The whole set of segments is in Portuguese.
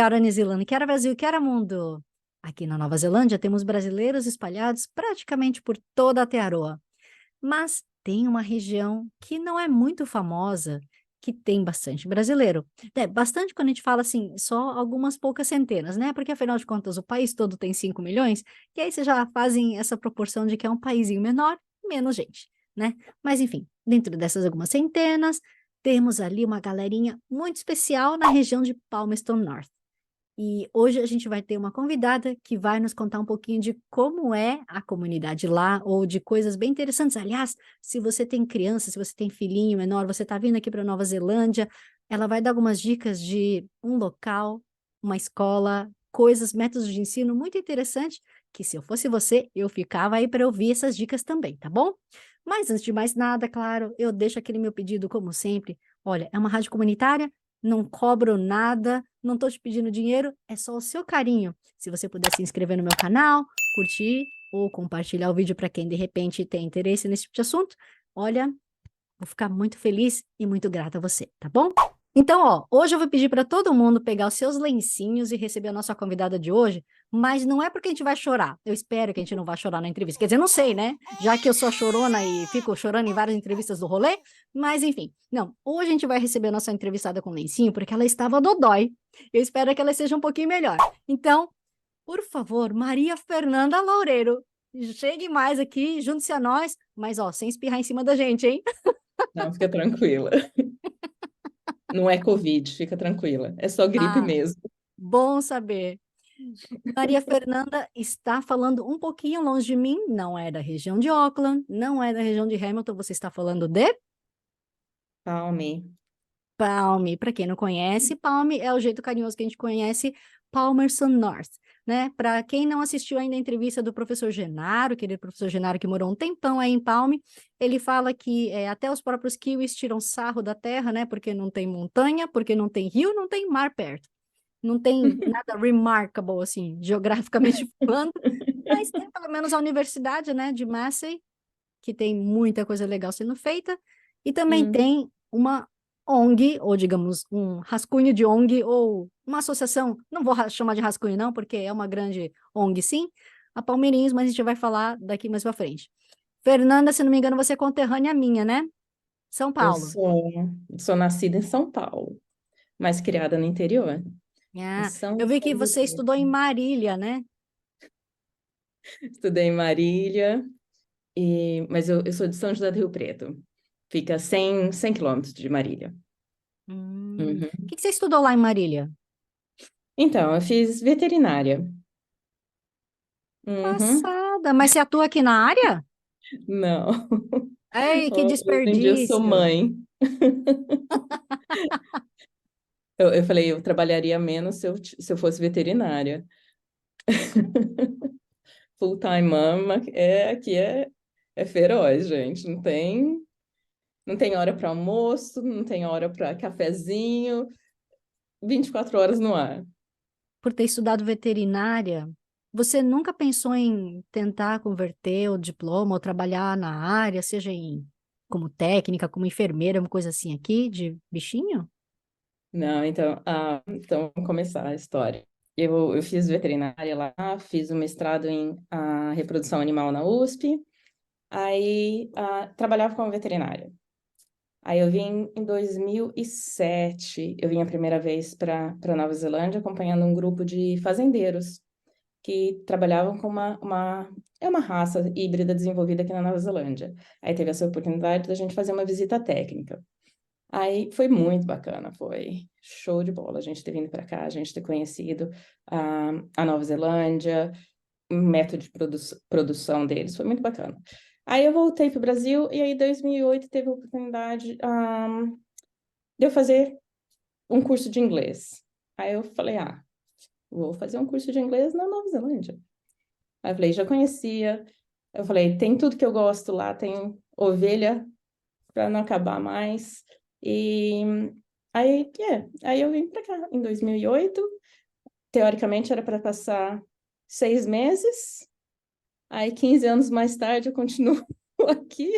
Kiara New Zealand, Kiara Brasil, Kiara Mundo. Aqui na Nova Zelândia temos brasileiros espalhados praticamente por toda a Aotearoa. Mas tem uma região que não é muito famosa, que tem bastante brasileiro. Bastante quando a gente fala assim, só algumas poucas centenas, né? Porque afinal de contas o país todo tem 5 milhões, e aí vocês já fazem essa proporção de que é um paísinho menor, menos gente, né? Mas enfim, dentro dessas algumas centenas, temos ali uma galerinha muito especial na região de Palmerston North. E hoje a gente vai ter uma convidada que vai nos contar um pouquinho de como é a comunidade lá, ou de coisas bem interessantes. Aliás, se você tem criança, se você tem filhinho menor, você está vindo aqui para Nova Zelândia, ela vai dar algumas dicas de um local, uma escola, coisas, métodos de ensino muito interessantes, que se eu fosse você, eu ficava aí para ouvir essas dicas também, tá bom? Mas antes de mais nada, claro, eu deixo aquele meu pedido como sempre. Olha, é uma rádio comunitária, não cobro nada, não estou te pedindo dinheiro, é só o seu carinho. Se você puder se inscrever no meu canal, curtir ou compartilhar o vídeo para quem de repente tem interesse nesse tipo de assunto, olha, vou ficar muito feliz e muito grata a você, tá bom? Então, ó, hoje eu vou pedir para todo mundo pegar os seus lencinhos e receber a nossa convidada de hoje, mas não é porque a gente vai chorar. Eu espero que a gente não vá chorar na entrevista. Quer dizer, não sei, né? Já que eu sou a chorona e fico chorando em várias entrevistas do rolê, mas enfim. Não, hoje a gente vai receber a nossa entrevistada com lencinho porque ela estava dodói. Eu espero que ela seja um pouquinho melhor. Então, por favor, Maria Fernanda Loureiro, chegue mais aqui, junte-se a nós, mas ó, sem espirrar em cima da gente, hein? Não, fica tranquila. Não é Covid, fica tranquila. É só gripe Ah, mesmo. bom saber. Maria Fernanda está falando um pouquinho longe de mim, não é da região de Auckland, não é da região de Hamilton, você está falando de Palme. Palme. Para quem não conhece, Palme é o jeito carinhoso que a gente conhece Palmerston North, né? Para quem não assistiu ainda a entrevista do professor Genaro, aquele professor Genaro que morou um tempão aí em Palme, ele fala que até os próprios kiwis tiram sarro da terra, né? Porque não tem montanha, porque não tem rio, não tem mar perto. Não tem nada remarkable, assim, geograficamente falando, mas tem pelo menos a Universidade, né, de Massey, que tem muita coisa legal sendo feita, e também Hum. tem uma ONG, ou digamos, um rascunho de ONG, ou uma associação, não vou chamar de rascunho não, porque é uma grande ONG sim, a Palmeirinhos, mas a gente vai falar daqui mais pra frente. Fernanda, se não me engano, você é conterrânea minha, né? São Eu Paulo. sou nascida em São Paulo, mas criada no interior, em Ah, São eu vi que José do você Rio. estudou em Marília, né? Estudei em Marília, mas eu sou de São José do Rio Preto. Fica 100 quilômetros de Marília. O Uhum. que que você estudou lá em Marília? Então, eu fiz veterinária. Uhum. Passada, mas você atua aqui na área? Não. Ei, que Hoje em dia eu sou desperdício. mãe. Eu falei, eu trabalharia menos se eu fosse veterinária. Full-time mama aqui é feroz, gente. Não tem hora para almoço, não tem hora para cafezinho, 24 horas no ar. Por ter estudado veterinária, você nunca pensou em tentar converter o diploma ou trabalhar na área, seja como técnica, como enfermeira, uma coisa assim aqui, de bichinho? Não, então vamos começar a história. Eu fiz veterinária lá, fiz o mestrado em reprodução animal na USP, aí trabalhava como veterinária. Aí eu vim em 2007, eu vim a primeira vez para Nova Zelândia acompanhando um grupo de fazendeiros que trabalhavam com uma raça híbrida desenvolvida aqui na Nova Zelândia. Aí teve essa oportunidade da gente fazer uma visita técnica. Aí foi muito bacana, foi show de bola a gente ter vindo para cá, a gente ter conhecido a Nova Zelândia, o método de produção deles, foi muito bacana. Aí eu voltei para o Brasil e aí em 2008 teve a oportunidade de eu fazer um curso de inglês. Aí eu falei, vou fazer um curso de inglês na Nova Zelândia. Aí eu falei, já conhecia. Eu falei, tem tudo que eu gosto lá, tem ovelha para não acabar mais. E aí eu vim para cá em 2008. Teoricamente era para passar 6 meses. Aí 15 anos mais tarde eu continuo aqui.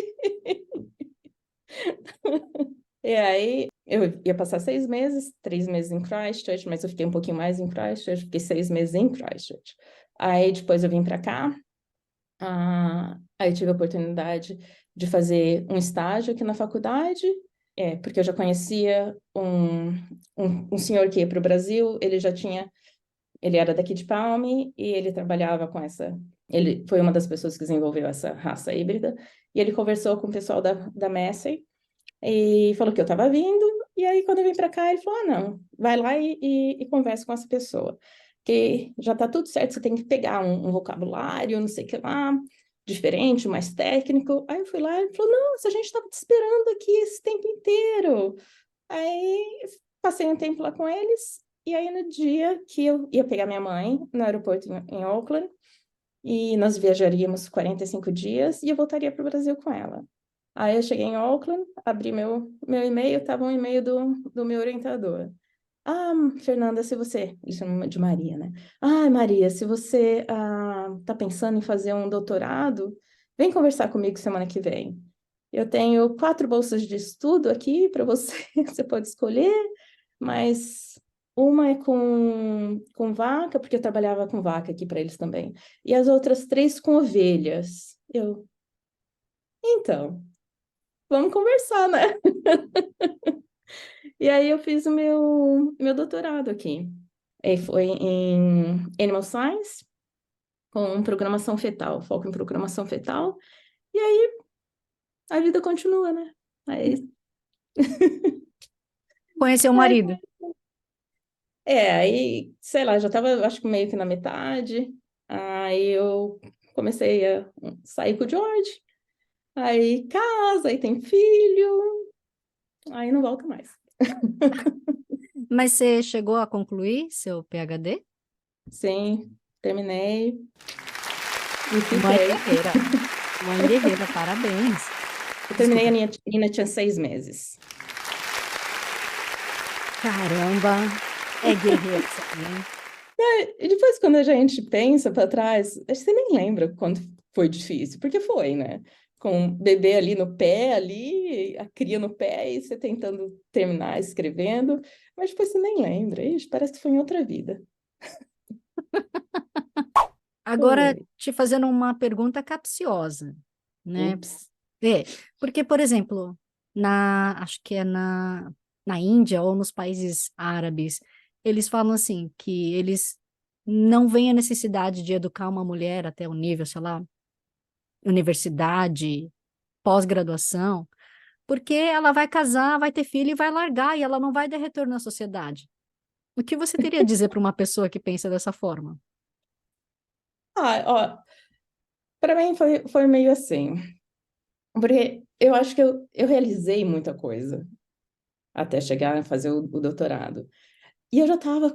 E aí, eu ia passar 6 meses, 3 meses em Christchurch, mas eu fiquei um pouquinho mais em Christchurch, fiquei 6 meses em Christchurch. Aí, depois eu vim para cá, aí eu tive a oportunidade de fazer um estágio aqui na faculdade, porque eu já conhecia um senhor que ia para o Brasil, ele era daqui de Palme e ele trabalhava com ele foi uma das pessoas que desenvolveu essa raça híbrida, e ele conversou com o pessoal da Massey, e falou que eu estava vindo, e aí quando eu vim para cá, ele falou, não, vai lá e conversa com essa pessoa, que já está tudo certo, você tem que pegar um vocabulário, não sei o que lá, diferente, mais técnico. Aí eu fui lá e ele falou, nossa, a gente estava te esperando aqui esse tempo inteiro. Aí passei um tempo lá com eles, e aí no dia que eu ia pegar minha mãe no aeroporto em Auckland, e nós viajaríamos 45 dias, e eu voltaria para o Brasil com ela. Aí eu cheguei em Auckland, abri meu e-mail, estava um e-mail do meu orientador. Ah, Fernanda, se você... Ele chama de Maria, né? Ah, Maria, se você tá pensando em fazer um doutorado, vem conversar comigo semana que vem. Eu tenho 4 bolsas de estudo aqui para você, você pode escolher, mas uma é com vaca, porque eu trabalhava com vaca aqui para eles também, e as outras 3 com ovelhas. Então, vamos conversar, né? E aí eu fiz o meu doutorado aqui. E foi em Animal Science, com programação fetal, foco em programação fetal. E aí a vida continua, né? Aí, Conheceu o aí, marido? aí, sei lá, já estava, acho que meio que na metade. Aí eu comecei a sair com o George. Aí casa, aí tem filho. Aí não volta mais. Mas você chegou a concluir seu PhD? Sim, terminei e Mãe fiquei. guerreira. Mãe guerreira, parabéns. Eu terminei, a Desculpa. Nina tinha 6 meses. Caramba, é guerreira essa mãe. E depois, quando a gente pensa para trás, a gente nem lembra quando foi difícil, porque foi, né? Com o bebê ali no pé, ali, a cria no pé, e você tentando terminar escrevendo, mas depois você nem lembra. Ixi, parece que foi em outra vida. Agora, Foi. te fazendo uma pergunta capciosa, né? Ups. Porque, por exemplo, acho que é na Índia ou nos países árabes, eles falam assim, que eles não veem a necessidade de educar uma mulher até o nível, sei lá, universidade, pós-graduação, porque ela vai casar, vai ter filho e vai largar, e ela não vai dar retorno à sociedade. O que você teria a dizer para uma pessoa que pensa dessa forma? Ó, para mim foi meio assim, porque eu acho que eu realizei muita coisa até chegar a fazer o doutorado. E eu já estava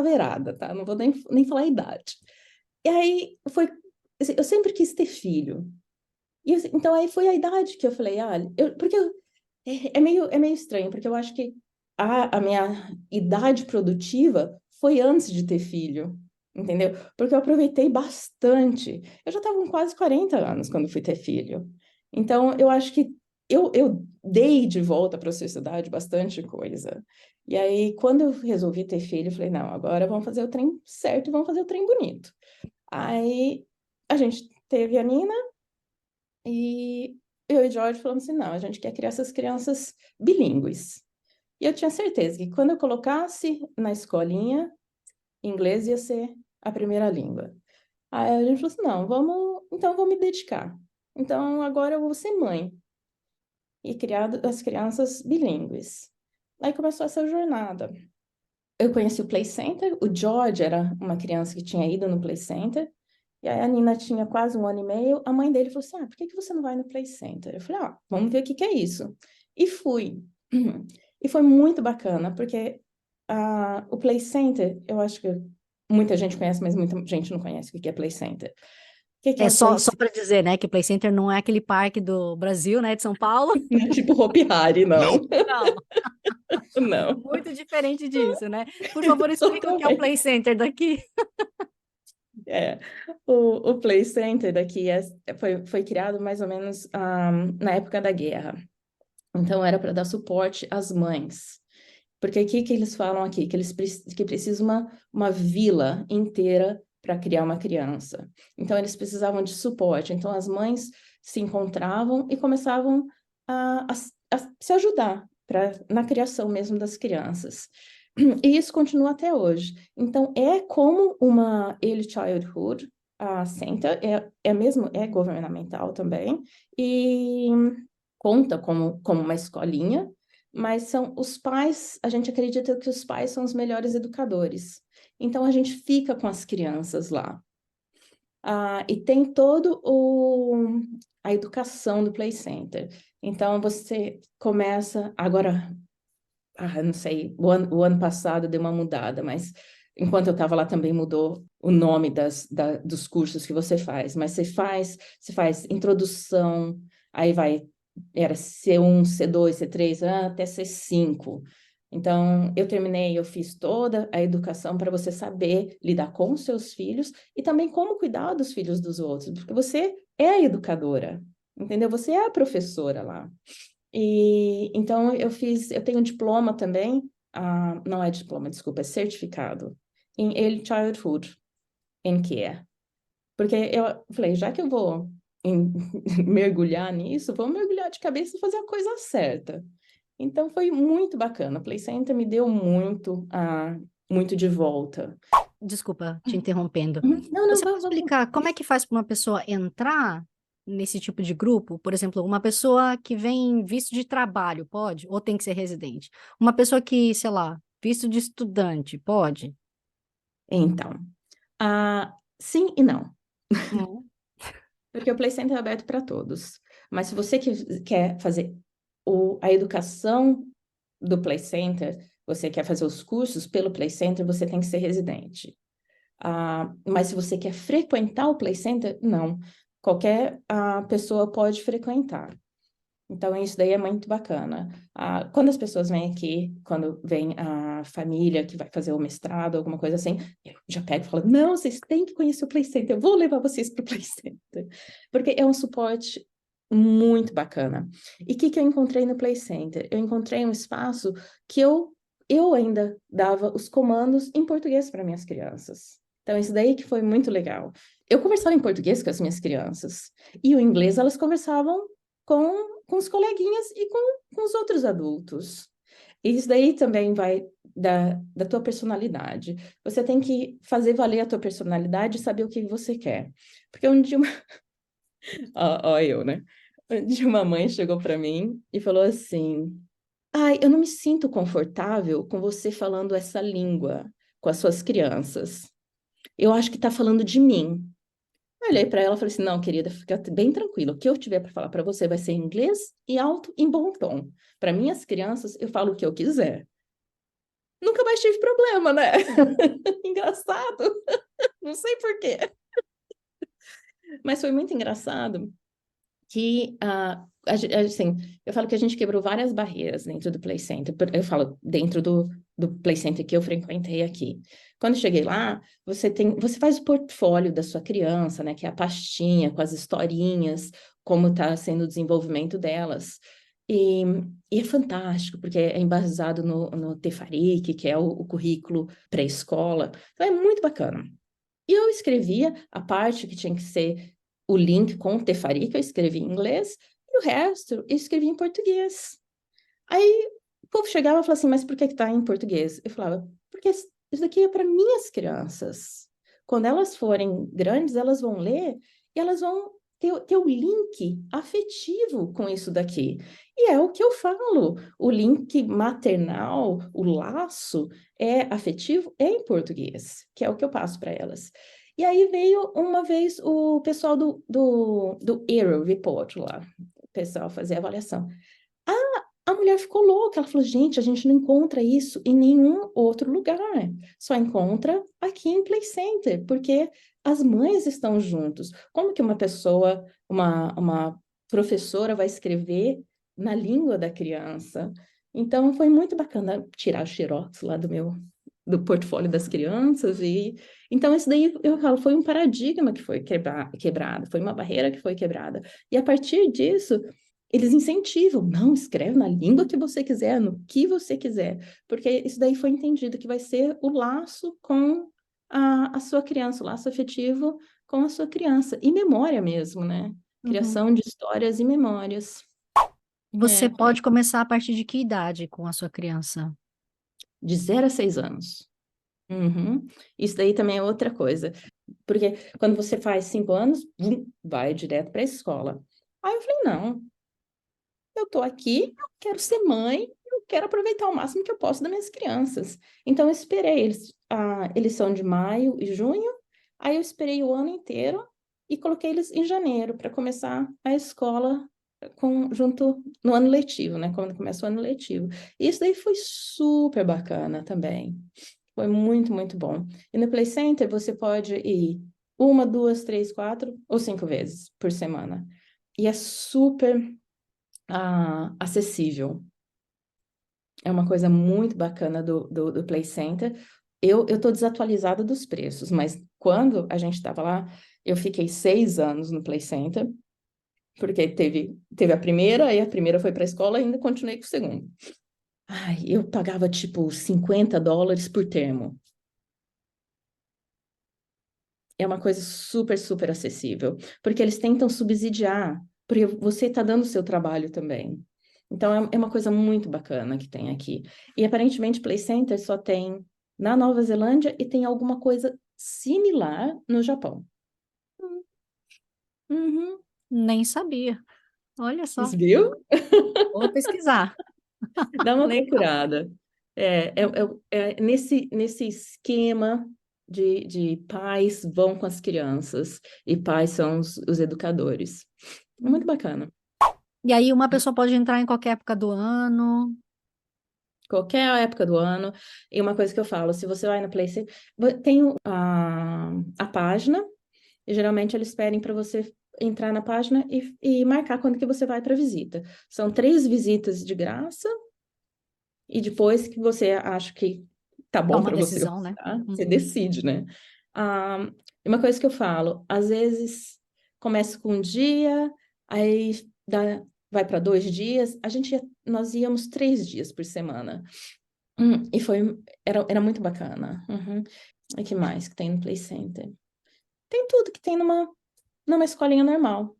errada, tá? Não vou nem falar a idade. E aí foi, assim, eu sempre quis ter filho. Então aí foi a idade que eu falei, é meio estranho, porque eu acho que a minha idade produtiva foi antes de ter filho, entendeu? Porque eu aproveitei bastante. Eu já estava com quase 40 anos quando fui ter filho. Então eu acho que eu dei de volta para a sociedade bastante coisa. E aí, quando eu resolvi ter filho, eu falei, não, agora vamos fazer o trem certo e vamos fazer o trem bonito. Aí a gente teve a Nina e eu e o George falamos assim, não, a gente quer criar essas crianças bilíngues. E eu tinha certeza que quando eu colocasse na escolinha, inglês ia ser a primeira língua. Aí a gente falou assim, não, então eu vou me dedicar. Então agora eu vou ser mãe e criar as crianças bilíngues. Aí começou essa jornada. Eu conheci o Play Center, o George era uma criança que tinha ido no Play Center, e aí a Nina tinha quase 1 ano e meio, a mãe dele falou assim, por que você não vai no Play Center? Eu falei, vamos ver o que é isso. E fui. E foi muito bacana, porque o Play Center, eu acho que muita gente conhece, mas muita gente não conhece o que é Play Center. O que é É um Play só Center? para dizer, né, que Play Center não é aquele parque do Brasil, né, de São Paulo. Não é tipo Hopi Hari, não. Não, Não, muito diferente disso, né? Por favor, explica o que é o Play totalmente. Center daqui. É, o Play Center daqui foi criado mais ou menos na época da guerra. Então, era para dar suporte às mães. Porque o que eles falam aqui? Que eles que precisam uma vila inteira para criar uma criança. Então, eles precisavam de suporte. Então, as mães se encontravam e começavam a se ajudar na criação mesmo das crianças. E isso continua até hoje. Então, é como uma Early Childhood Center, é governamental também, e conta como uma escolinha, mas são os pais, a gente acredita que os pais são os melhores educadores. Então, a gente fica com as crianças lá. E tem a educação do Play Center. Então, você começa, agora, não sei, o ano passado deu uma mudada, mas enquanto eu estava lá também mudou o nome dos cursos que você faz, mas você faz introdução, aí era C1, C2, C3, até C5. Então, eu fiz toda a educação para você saber lidar com os seus filhos e também como cuidar dos filhos dos outros, porque você é a educadora, entendeu? Você é a professora lá. E então eu tenho um diploma também, não é diploma, desculpa, é certificado em Early Childhood in Care. Porque eu falei, já que eu vou mergulhar nisso, vou mergulhar de cabeça e fazer a coisa certa. Então foi muito bacana. O Play Center me deu muito de volta. Desculpa te interrompendo. Não, não, Você pode vamos. explicar como é que faz para uma pessoa entrar nesse tipo de grupo? Por exemplo, uma pessoa que vem visto de trabalho, pode? Ou tem que ser residente? Uma pessoa que, sei lá, visto de estudante, pode? Então, sim e não. Hum. Porque o Play Center é aberto para todos. Mas se você quer fazer a educação do Play Center, você quer fazer os cursos pelo Play Center, você tem que ser residente. Mas se você quer frequentar o Play Center, não. Qualquer pessoa pode frequentar. Então, isso daí é muito bacana. Quando as pessoas vêm aqui, quando vem a família que vai fazer o mestrado, alguma coisa assim, eu já pego e falo, não, vocês têm que conhecer o Play Center, eu vou levar vocês para o Play Center. Porque é um suporte muito bacana. E o que eu encontrei no Play Center? Eu encontrei um espaço que eu ainda dava os comandos em português para minhas crianças. Então, isso daí que foi muito legal. Eu conversava em português com as minhas crianças, e o inglês elas conversavam com os coleguinhas e com os outros adultos. Isso daí também vai da tua personalidade. Você tem que fazer valer a tua personalidade e saber o que você quer. Porque um dia, ó, eu, né? Um dia uma mãe chegou para mim e falou assim: ai, eu não me sinto confortável com você falando essa língua com as suas crianças. Eu acho que está falando de mim. Eu olhei para ela e falei assim: não, querida, fica bem tranquila. O que eu tiver para falar para você vai ser em inglês e alto, em bom tom. Para minhas crianças, eu falo o que eu quiser. Nunca mais tive problema, né? Engraçado. Não sei por quê. Mas foi muito engraçado que, assim, eu falo que a gente quebrou várias barreiras dentro do Play Center. Eu falo dentro do Play Center que eu frequentei aqui. Quando eu cheguei lá, você faz o portfólio da sua criança, né? Que é a pastinha com as historinhas, como está sendo o desenvolvimento delas. E, e é fantástico, porque é embasado no Tefaric, que é o currículo pré-escola. Então é muito bacana. E eu escrevia a parte que tinha que ser o link com o Tefari, que eu escrevi em inglês, e o resto eu escrevi em português. Aí o povo chegava e falava assim, mas por que está em português? Eu falava, porque isso daqui é para minhas crianças. Quando elas forem grandes, elas vão ler e elas vão ter o link afetivo com isso daqui. E é o que eu falo, o link maternal, o laço afetivo é em português, que é o que eu passo para elas. E aí veio uma vez o pessoal do Error Report lá, o pessoal fazer a avaliação. A mulher ficou louca, ela falou, gente, a gente não encontra isso em nenhum outro lugar, só encontra aqui em Play Center, porque as mães estão juntos. Como que uma pessoa, uma professora vai escrever na língua da criança? Então, foi muito bacana tirar o xerox lá do portfólio das crianças então isso daí eu falo foi um paradigma que foi quebrado, foi uma barreira que foi quebrada e a partir disso eles incentivam, não, escreve na língua que você quiser, no que você quiser, porque isso daí foi entendido que vai ser o laço com a sua criança, o laço afetivo com a sua criança, e memória mesmo, né? Uhum. Criação de histórias e memórias. Você É, pode começar a partir de que idade com a sua criança? de 0 a 6 anos. Uhum. Isso daí também é outra coisa, porque quando você faz 5 anos, vai direto para a escola. Aí eu falei, não, eu tô aqui, eu quero ser mãe, eu quero aproveitar o máximo que eu posso das minhas crianças. Então eu esperei, eles são de maio e junho, aí eu esperei o ano inteiro e coloquei eles em janeiro para começar a escola junto no ano letivo, né? Quando começa o ano letivo. E isso daí foi super bacana também. Foi muito, muito bom. E no Play Center você pode ir 1, 2, 3, 4 ou 5 vezes por semana. E é super acessível. É uma coisa muito bacana do Play Center. Eu estou desatualizada dos preços, mas quando a gente estava lá, eu fiquei 6 anos no Play Center, porque teve a primeira, aí a primeira foi para a escola e ainda continuei com o segundo. Ai, eu pagava tipo US$ 50 por termo. É uma coisa super, super acessível, porque eles tentam subsidiar, porque você está dando o seu trabalho também. Então, é uma coisa muito bacana que tem aqui. E aparentemente, Play Center só tem na Nova Zelândia e tem alguma coisa similar no Japão. Uhum. Nem sabia. Olha só, Viu? vou pesquisar. Dá uma Legal. procurada. É nesse esquema de pais vão com as crianças e pais são os educadores. É muito bacana. E aí uma pessoa pode entrar em qualquer época do ano. Qualquer época do ano. E uma coisa que eu falo, se você vai no Play Center, tem a página, e geralmente eles pedem para você entrar na página e marcar quando que você vai para visita. São 3 visitas de graça, e depois que você acha que tá bom Toma para você decisão, né? gostar, você Uhum. decide, né? Ah, e uma coisa que eu falo, às vezes começa com um dia, aí vai para 2 dias, nós íamos 3 dias por semana. E era muito bacana. Uhum. E que mais que tem no Play Center? Tem tudo que tem numa escolinha normal.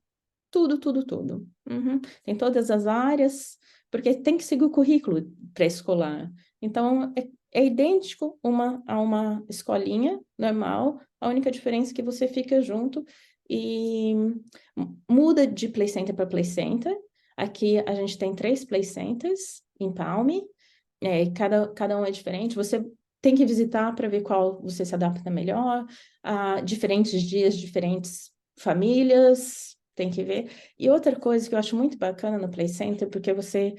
Tudo, tudo, tudo. Uhum. Tem todas as áreas, porque tem que seguir o currículo pré-escolar. Então, é idêntico a uma escolinha normal, a única diferença é que você fica junto e muda de Play Center para Play Center. Aqui a gente tem 3 Play Centers em Palm, e cada um é diferente. Você tem que visitar para ver qual você se adapta melhor, a diferentes dias, diferentes famílias, tem que ver. E outra coisa que eu acho muito bacana no Play Center, porque você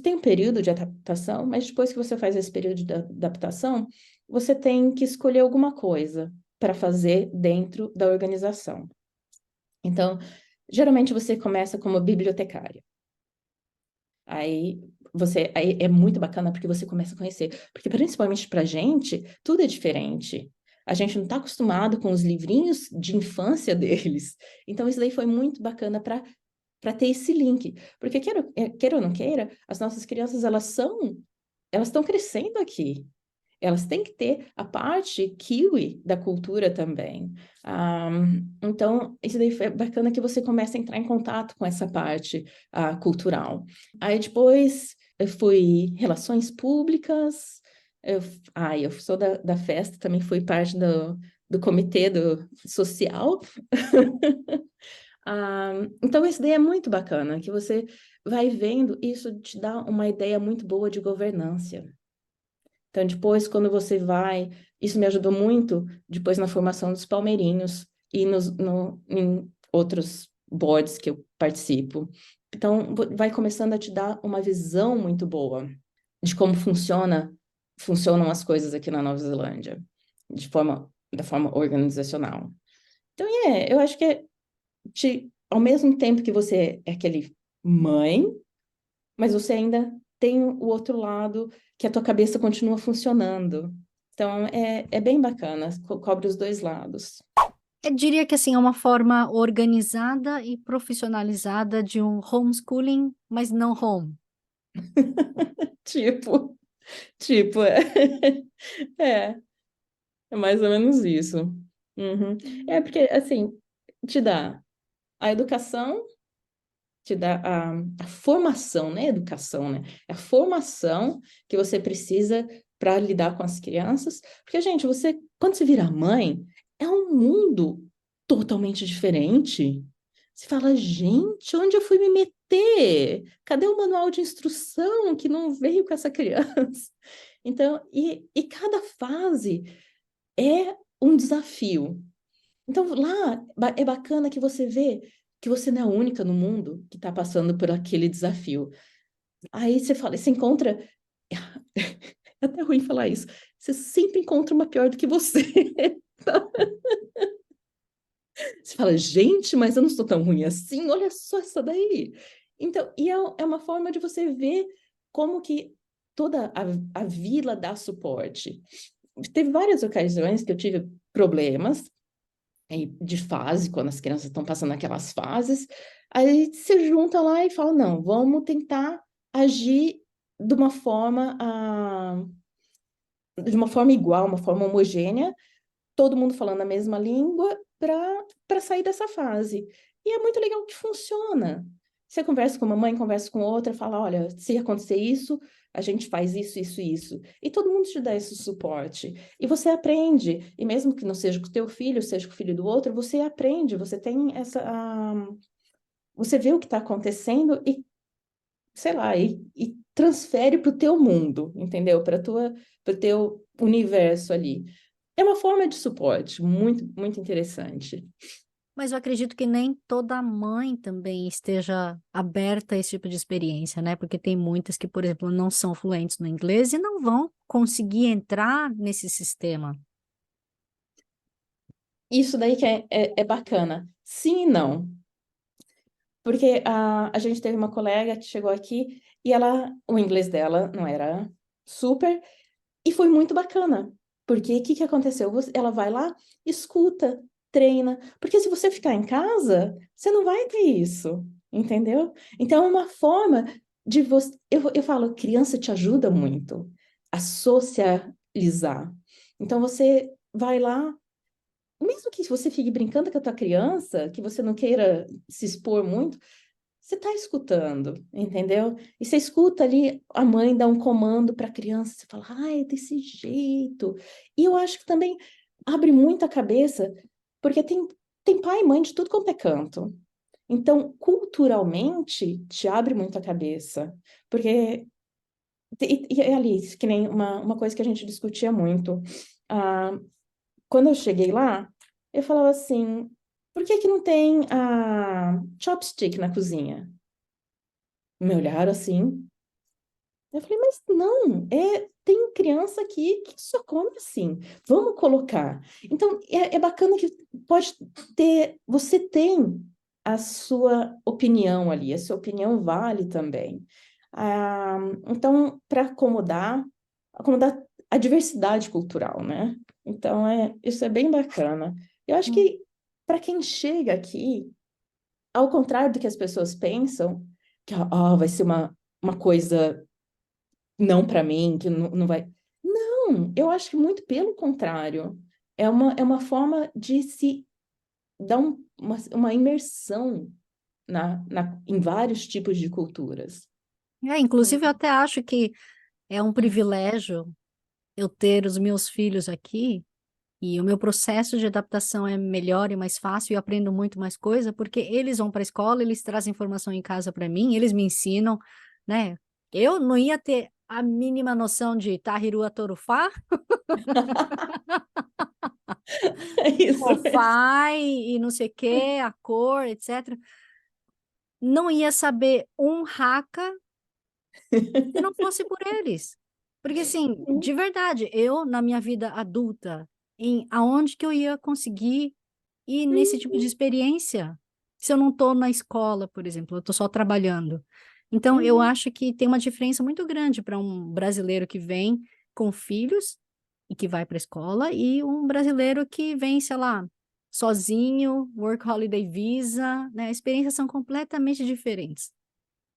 tem um período de adaptação, mas depois que você faz esse período de adaptação, você tem que escolher alguma coisa para fazer dentro da organização. Então, geralmente você começa como bibliotecária. Aí é muito bacana porque você começa a conhecer. Porque principalmente para a gente, tudo é diferente. A gente não está acostumado com os livrinhos de infância deles. Então, isso daí foi muito bacana para ter esse link. Porque, queira ou não queira, as nossas crianças, elas estão crescendo aqui. Elas têm que ter a parte kiwi da cultura também. Ah, então, isso daí é bacana que você começa a entrar em contato com essa parte cultural. Aí depois eu fui relações públicas, eu sou da festa, também fui parte do comitê social. Então, isso daí é muito bacana, que você vai vendo, isso te dá uma ideia muito boa de governança. Então, depois, quando você vai, isso me ajudou muito depois na formação dos palmeirinhos e em outros boards que eu participo. Então, vai começando a te dar uma visão muito boa de como funcionam as coisas aqui na Nova Zelândia, da forma organizacional. Então, eu acho que ao mesmo tempo que você é aquele mãe, mas você ainda tem o outro lado que a tua cabeça continua funcionando. Então, é bem bacana, cobre os dois lados. Eu diria que assim, é uma forma organizada e profissionalizada de um homeschooling, mas não home. Tipo, tipo, é, é, é mais ou menos isso. Uhum. É porque, assim, te dá a educação, te dá a formação, né? Educação, né? É a formação que você precisa para lidar com as crianças. Porque, gente, você, quando você vira mãe, é um mundo totalmente diferente. Você fala, gente, onde eu fui me meter? Cadê o manual de instrução que não veio com essa criança? Então, e cada fase é um desafio. Então, lá é bacana que você vê que você não é a única no mundo que está passando por aquele desafio. Aí você fala, você encontra. É até ruim falar isso. Você sempre encontra uma pior do que você. Você fala, gente, mas eu não sou tão ruim assim, olha só essa daí. Então, é uma forma de você ver como que toda a vila dá suporte. Teve várias ocasiões que eu tive problemas de fase, quando as crianças estão passando aquelas fases, aí se junta lá e fala, não, vamos tentar agir de uma forma, de uma forma igual, uma forma homogênea, todo mundo falando a mesma língua para sair dessa fase. E é muito legal que funciona. Você conversa com uma mãe, conversa com outra, fala, olha, se acontecer isso, a gente faz isso, isso, isso. E todo mundo te dá esse suporte. E você aprende. E mesmo que não seja com o teu filho, seja com o filho do outro, você aprende, você tem essa... você vê o que está acontecendo e, sei lá, e transfere para o teu mundo, entendeu? Para o teu universo ali. É uma forma de suporte muito, muito interessante. Mas eu acredito que nem toda mãe também esteja aberta a esse tipo de experiência, né? Porque tem muitas que, por exemplo, não são fluentes no inglês e não vão conseguir entrar nesse sistema. Isso daí que é bacana. Sim e não. Porque a gente teve uma colega que chegou aqui e o inglês dela não era super, e foi muito bacana. Porque o que que aconteceu? Ela vai lá, escuta, treina. Porque se você ficar em casa, você não vai ter isso, entendeu? Então é uma forma de você. Eu falo, criança te ajuda muito a socializar. Então você vai lá, mesmo que você fique brincando com a tua criança, que você não queira se expor muito, você está escutando, entendeu? E você escuta ali a mãe dar um comando para a criança, você fala, ai, é desse jeito. E eu acho que também abre muito a cabeça, porque tem pai e mãe de tudo quanto é canto. Então, culturalmente, te abre muito a cabeça. Porque, e ali, que nem uma coisa que a gente discutia muito. Ah, quando eu cheguei lá, eu falava assim, por que que não tem chopstick na cozinha? Me olharam assim. Eu falei, mas não, tem criança aqui que só come assim. Vamos colocar. Então, é bacana que pode ter, você tem a sua opinião ali, a sua opinião vale também. Então, para acomodar a diversidade cultural, né? Então, isso é bem bacana. Eu acho Hum. que para quem chega aqui, ao contrário do que as pessoas pensam, que vai ser uma coisa não para mim, que não vai. Não, eu acho que muito pelo contrário. É uma forma de se dar uma imersão em vários tipos de culturas. Inclusive, eu até acho que é um privilégio eu ter os meus filhos aqui e o meu processo de adaptação é melhor e mais fácil e eu aprendo muito mais coisa porque eles vão para a escola, eles trazem informação em casa para mim, eles me ensinam, né? Eu não ia ter a mínima noção de Tahirua Torufá, É isso mesmo. Mofai e não sei o que, a cor, etc. Não ia saber um Haka se não fosse por eles. Porque, assim, de verdade, eu, na minha vida adulta, aonde que eu ia conseguir ir nesse tipo de experiência? Se eu não estou na escola, por exemplo, eu estou só trabalhando. Então, eu Uhum. acho que tem uma diferença muito grande para um brasileiro que vem com filhos e que vai para a escola e um brasileiro que vem, sei lá, sozinho, Work Holiday Visa, né? As experiências são completamente diferentes.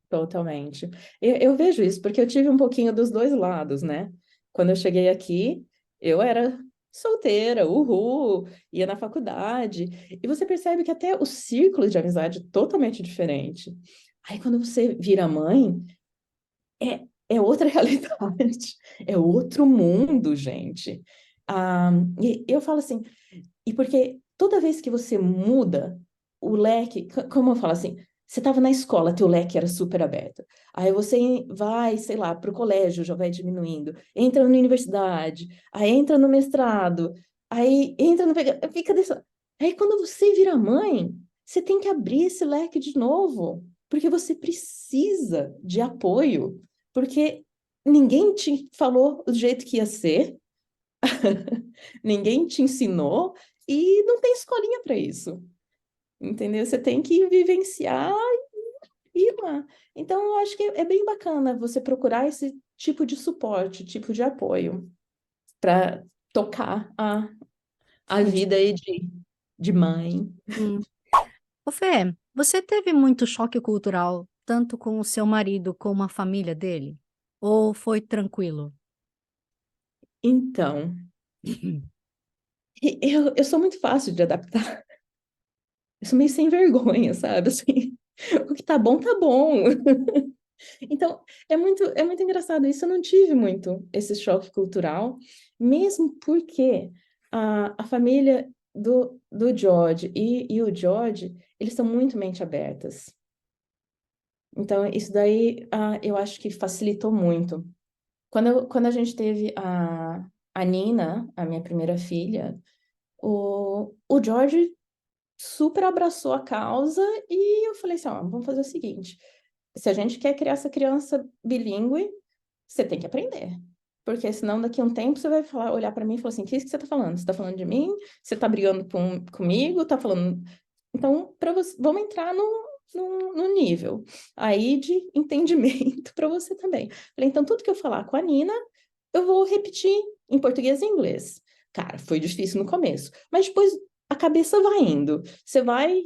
Totalmente. Eu vejo isso porque eu tive um pouquinho dos dois lados, né? Quando eu cheguei aqui, eu era solteira, uhul, ia na faculdade, e você percebe que até o círculo de amizade é totalmente diferente. Aí quando você vira mãe, é outra realidade, é outro mundo, gente. E eu falo assim, e porque toda vez que você muda o leque, como eu falo assim, você estava na escola, teu leque era super aberto. Aí você vai, sei lá, para o colégio, já vai diminuindo. Entra na universidade, aí entra no mestrado, aí entra no... Fica desse... Aí quando você vira mãe, você tem que abrir esse leque de novo, porque você precisa de apoio, porque ninguém te falou do jeito que ia ser, ninguém te ensinou e não tem escolinha para isso, entendeu? Você tem que vivenciar e ir lá. Então, eu acho que é bem bacana você procurar esse tipo de suporte, tipo de apoio para tocar a O dia. vida aí de mãe. Hum. Ô Fê, você teve muito choque cultural, tanto com o seu marido como a família dele? Ou foi tranquilo? Então, eu sou muito fácil de adaptar. Eu sou meio sem vergonha, sabe? Assim, o que tá bom, tá bom. Então, é muito engraçado isso. Eu não tive muito esse choque cultural, mesmo porque a família do George e o George, eles são muito mente abertas. Então, isso daí, eu acho que facilitou muito. Quando a gente teve a Nina, a minha primeira filha, o George super abraçou a causa e eu falei assim, ó, vamos fazer o seguinte, se a gente quer criar essa criança bilíngue, você tem que aprender. Porque senão daqui a um tempo você vai falar, olhar para mim e falar assim, o que é isso que você está falando? Você está falando de mim? Você está brigando comigo? Tá falando... Então, para você, vamos entrar no nível aí de entendimento para você também. Falei, então, tudo que eu falar com a Nina, eu vou repetir em português e inglês. Cara, foi difícil no começo, mas depois a cabeça vai indo. Você vai,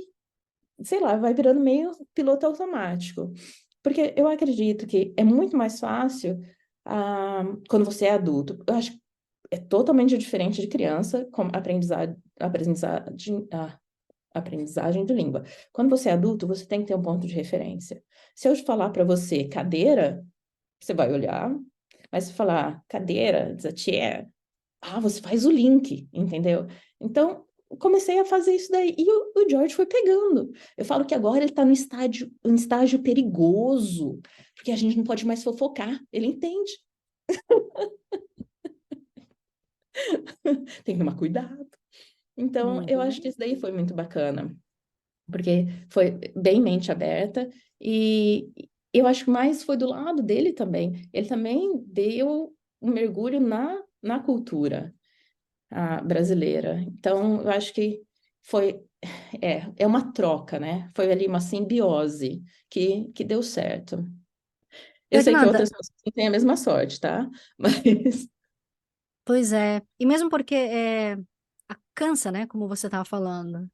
sei lá, vai virando meio piloto automático. Porque eu acredito que é muito mais fácil quando você é adulto. Eu acho que é totalmente diferente de criança, como aprendizagem de língua. Quando você é adulto, você tem que ter um ponto de referência. Se eu falar para você cadeira, você vai olhar, mas se falar cadeira, chair, você faz o link, entendeu? Então, comecei a fazer isso daí. E o George foi pegando. Eu falo que agora ele está um estágio perigoso, porque a gente não pode mais fofocar. Ele entende. Tem que tomar cuidado. Então, eu Muito acho que bem. isso daí foi muito bacana, porque foi bem mente aberta e eu acho que mais foi do lado dele também. Ele também deu um mergulho na cultura brasileira. Então, eu acho que foi é uma troca, né? Foi ali uma simbiose que deu certo. Eu sei que Fernanda, outras pessoas não têm a mesma sorte, tá? Mas pois é. E mesmo porque cansa, né? Como você estava falando.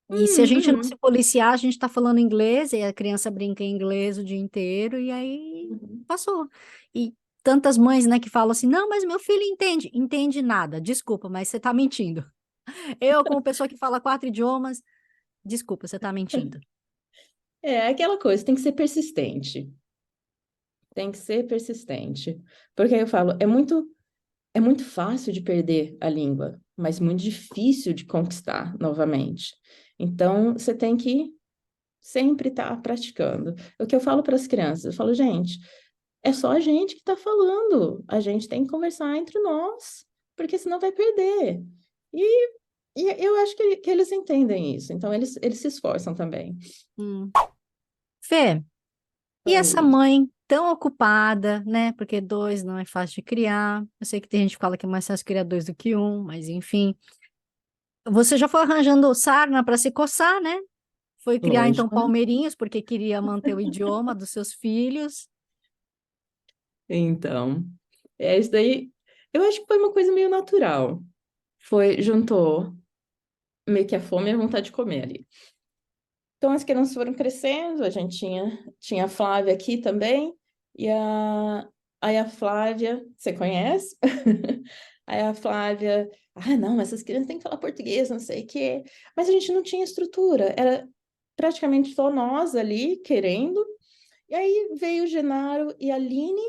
E se a gente não se Uhum. policiar, a gente está falando inglês e a criança brinca em inglês o dia inteiro e aí Uhum. passou. E tantas mães, né, que falam assim, não, mas meu filho entende. Entende nada. Desculpa, mas você está mentindo. Eu, como pessoa que fala 4 idiomas, desculpa, você está mentindo. É aquela coisa, tem que ser persistente. Tem que ser persistente. Porque aí eu falo, é muito fácil de perder a língua, mas muito difícil de conquistar novamente. Então, você tem que sempre estar praticando. O que eu falo para as crianças, eu falo, gente, é só a gente que está falando. A gente tem que conversar entre nós, porque senão vai perder. E, e eu acho que eles entendem isso, então eles se esforçam também. Hum. Fê, e essa Oi. mãe tão ocupada, né? Porque dois não é fácil de criar. Eu sei que tem gente que fala que é mais fácil criar dois do que um, mas enfim. Você já foi arranjando sarna para se coçar, né? Foi criar então Lógico. palmeirinhos porque queria manter o idioma dos seus filhos. Então, isso daí, eu acho que foi uma coisa meio natural. Juntou. meio que a fome e a vontade de comer ali. Então, as crianças foram crescendo, a gente tinha a Flávia aqui também, e aí a Flávia, você conhece? Aí a Flávia, não, essas crianças têm que falar português, não sei o quê. Mas a gente não tinha estrutura, era praticamente só nós ali querendo. E aí veio o Genaro e a Aline,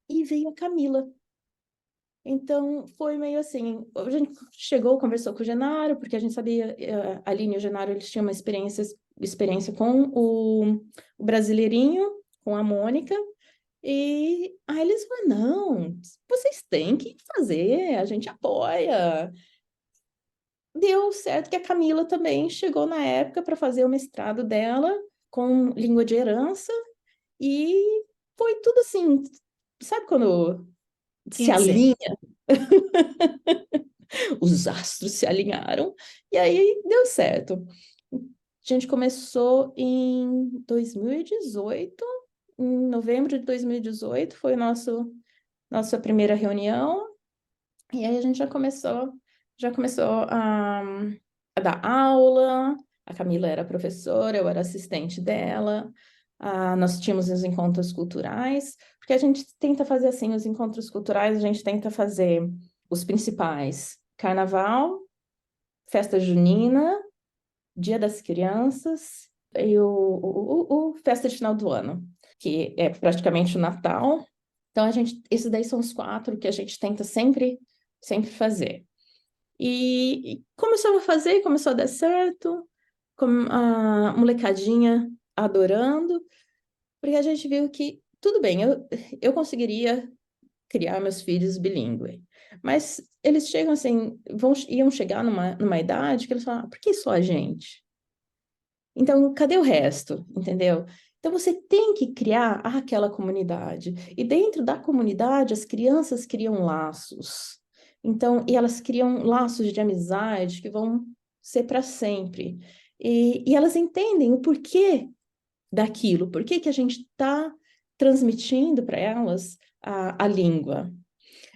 e veio a Camila. Então, foi meio assim, a gente chegou, conversou com o Genaro, porque a gente sabia, a Aline e o Genaro, eles tinham uma experiência com o Brasileirinho, com a Mônica, e aí eles falaram, não, vocês têm que fazer, a gente apoia. Deu certo que a Camila também chegou na época para fazer o mestrado dela com língua de herança, e foi tudo assim, sabe quando se Tinha que ser. alinha? Os astros se alinharam e aí deu certo. A gente começou em 2018, em novembro de 2018 foi nossa primeira reunião, e aí a gente já começou a dar aula. A Camila era professora, eu era assistente dela. Nós tínhamos os encontros culturais, porque a gente tenta fazer assim, os encontros culturais, a gente tenta fazer os principais: Carnaval, Festa Junina, Dia das Crianças e o Festa de Final do Ano, que é praticamente o Natal. Então, esses daí são os 4 que a gente tenta sempre fazer. E começou a fazer, começou a dar certo, com a molecadinha adorando, porque a gente viu que, tudo bem, eu conseguiria criar meus filhos bilíngue, mas eles chegam assim, iam chegar numa idade que eles falam, por que só a gente? Então, cadê o resto? Entendeu? Então, você tem que criar aquela comunidade. E dentro da comunidade, as crianças criam laços. Então, e elas criam laços de amizade que vão ser para sempre. E elas entendem o porquê daquilo, por que que a gente está transmitindo para elas a língua.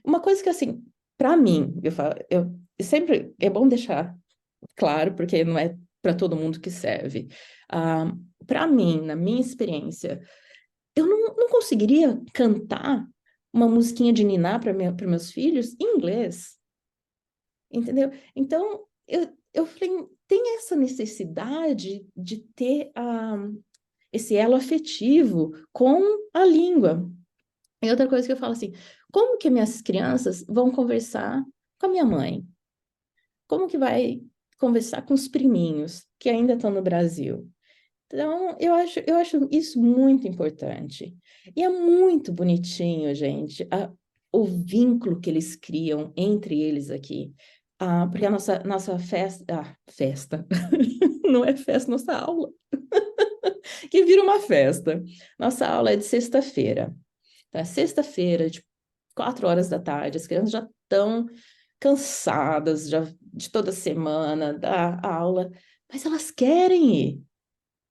Uma coisa que, assim, para mim, eu sempre é bom deixar claro, porque não é para todo mundo que serve. Para mim, na minha experiência, eu não conseguiria cantar uma musiquinha de niná para meus filhos em inglês, entendeu? Então, eu falei, tem essa necessidade de ter esse elo afetivo com a língua. E outra coisa que eu falo assim, como que minhas crianças vão conversar com a minha mãe? Como que vai conversar com os priminhos que ainda estão no Brasil? Então, eu acho isso muito importante. E é muito bonitinho, gente, o vínculo que eles criam entre eles aqui. Porque a nossa festa, festa, não é festa, nossa aula, que vira uma festa. Nossa aula é de sexta-feira. Tá? Sexta-feira, de 4 horas da tarde, as crianças já estão cansadas já de toda semana da aula, mas elas querem ir.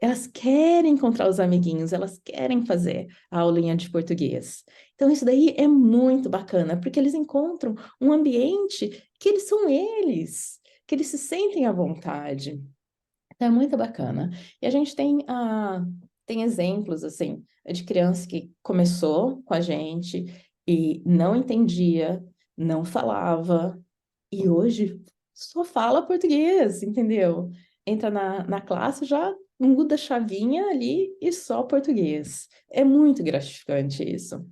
Elas querem encontrar os amiguinhos, elas querem fazer a aulinha de português. Então, isso daí é muito bacana, porque eles encontram um ambiente que eles são eles, que eles se sentem à vontade. Então, é muito bacana. E a gente tem exemplos, assim, de criança que começou com a gente e não entendia, não falava, e hoje só fala português, entendeu? Entra na classe, já muda a chavinha ali e só português. É muito gratificante isso.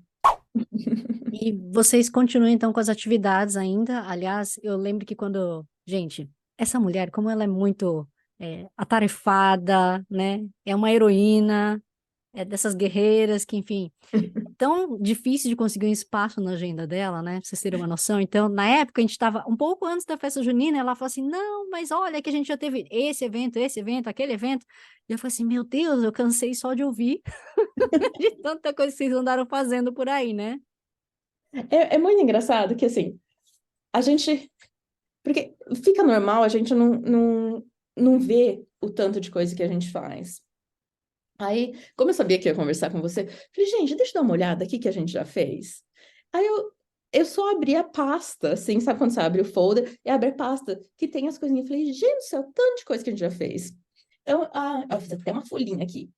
E vocês continuam então com as atividades ainda? Aliás, eu lembro que quando. Gente, essa mulher, como ela é muito atarefada, né? É uma heroína, é dessas guerreiras que, enfim, tão difícil de conseguir um espaço na agenda dela, né? Pra vocês terem uma noção. Então, na época, a gente estava um pouco antes da festa junina, ela falou assim: não, mas olha que a gente já teve esse evento, aquele evento. E eu falei assim: meu Deus, eu cansei só de ouvir de tanta coisa que vocês andaram fazendo por aí, né? É muito engraçado que, assim, a gente. Porque fica normal, a gente não vê o tanto de coisa que a gente faz. Aí, como eu sabia que ia conversar com você, falei, gente, deixa eu dar uma olhada aqui que a gente já fez. Aí eu só abri a pasta, assim, sabe quando você abre o folder e abre a pasta, que tem as coisinhas. Eu falei, gente do céu, tanto de coisa que a gente já fez. Então, eu fiz até uma folhinha aqui.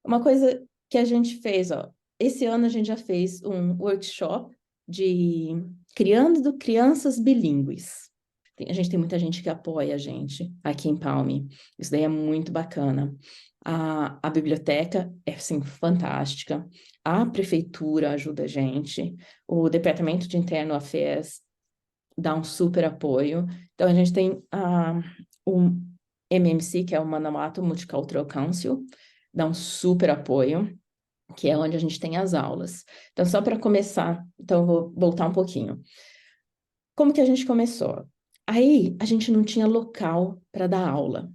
Uma coisa que a gente fez, ó, esse ano a gente já fez um workshop de criando crianças bilíngues. A gente tem muita gente que apoia a gente aqui em Palme. Isso daí é muito bacana. A biblioteca é, assim, fantástica. A prefeitura ajuda a gente. O Departamento de Internal Affairs dá um super apoio. Então, a gente tem o MMC, que é o Manawatu Multicultural Council, dá um super apoio, que é onde a gente tem as aulas. Então, só para começar, então eu vou voltar um pouquinho. Como que a gente começou? Aí, a gente não tinha local para dar aula.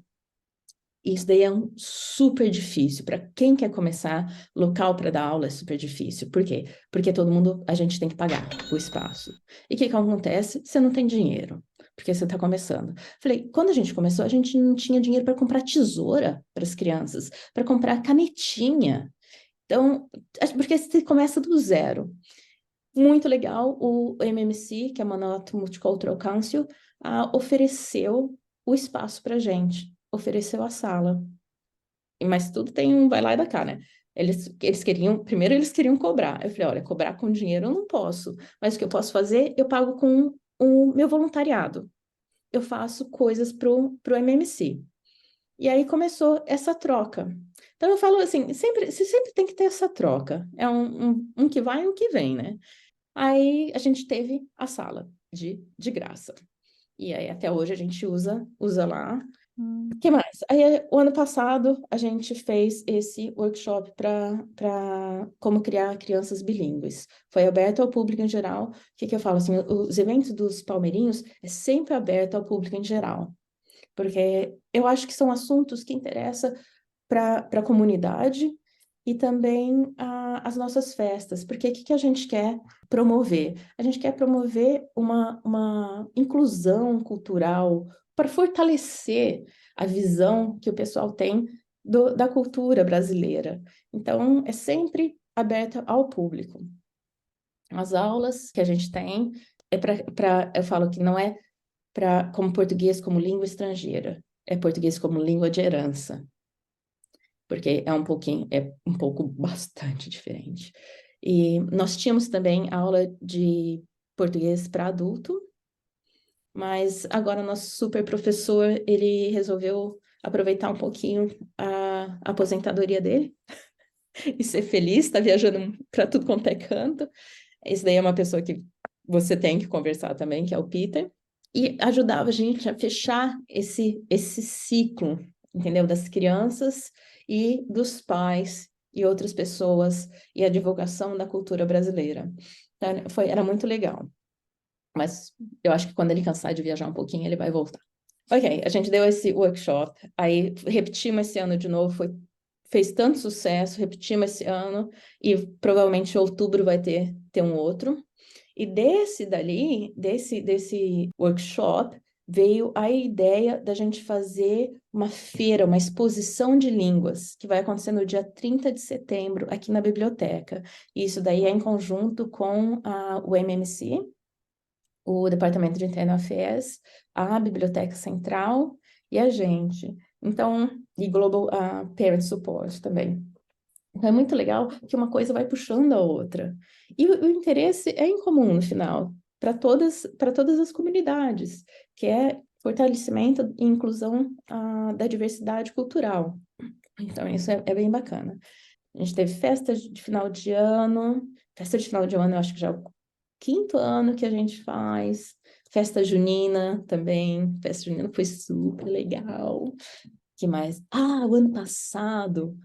Isso daí é super difícil. Para quem quer começar, local para dar aula é super difícil. Por quê? Porque todo mundo, a gente tem que pagar o espaço. E o que que acontece? Você não tem dinheiro, porque você está começando. Falei, quando a gente começou, a gente não tinha dinheiro para comprar tesoura para as crianças, para comprar canetinha. Então, porque você começa do zero. Muito legal, o MMC, que é a Manawatu Multicultural Council, ofereceu o espaço para gente, ofereceu a sala. Mas tudo tem um vai lá e dá cá, né? Eles queriam, primeiro eles queriam cobrar. Eu falei, olha, cobrar com dinheiro eu não posso, mas o que eu posso fazer, eu pago com o meu voluntariado. Eu faço coisas pro MMC. E aí começou essa troca. Então eu falo assim, você sempre tem que ter essa troca. É um que vai e um que vem, né? Aí a gente teve a sala de graça. E aí até hoje a gente usa lá. O que mais? Aí, o ano passado, a gente fez esse workshop para como criar crianças bilíngues. Foi aberto ao público em geral. O que que eu falo? Assim, os eventos dos palmeirinhos é sempre aberto ao público em geral. Porque eu acho que são assuntos que interessam para a comunidade e também as nossas festas. Porque o que que a gente quer promover? A gente quer promover uma inclusão cultural para fortalecer a visão que o pessoal tem da cultura brasileira. Então, é sempre aberta ao público. As aulas que a gente tem eu falo que não é como português como língua estrangeira, é português como língua de herança, porque é um pouco bastante diferente. E nós tínhamos também aula de português para adulto, mas agora nosso super professor, ele resolveu aproveitar um pouquinho a aposentadoria dele e ser feliz, está viajando para tudo quanto é canto. Esse daí é uma pessoa que você tem que conversar também, que é o Peter, e ajudava a gente a fechar esse ciclo, entendeu? Das crianças e dos pais e outras pessoas e a divulgação da cultura brasileira. Então, era muito legal. Mas eu acho que quando ele cansar de viajar um pouquinho, ele vai voltar. Ok, a gente deu esse workshop, aí repetimos esse ano de novo, fez tanto sucesso, repetimos esse ano, e provavelmente em outubro vai ter um outro. E desse workshop, veio a ideia da gente fazer uma feira, uma exposição de línguas, que vai acontecer no dia 30 de setembro, aqui na biblioteca. E isso daí é em conjunto com o MMC, o Departamento de Internal Affairs, a Biblioteca Central e a gente. Então, e Global Parent Support também. Então, é muito legal que uma coisa vai puxando a outra. E o interesse é em comum no final, para todas as comunidades, que é fortalecimento e inclusão da diversidade cultural. Então, isso é bem bacana. A gente teve festa de final de ano. Festa de final de ano, eu acho que já é o quinto ano que a gente faz. Festa junina também. Festa junina foi super legal. Que mais? O ano passado,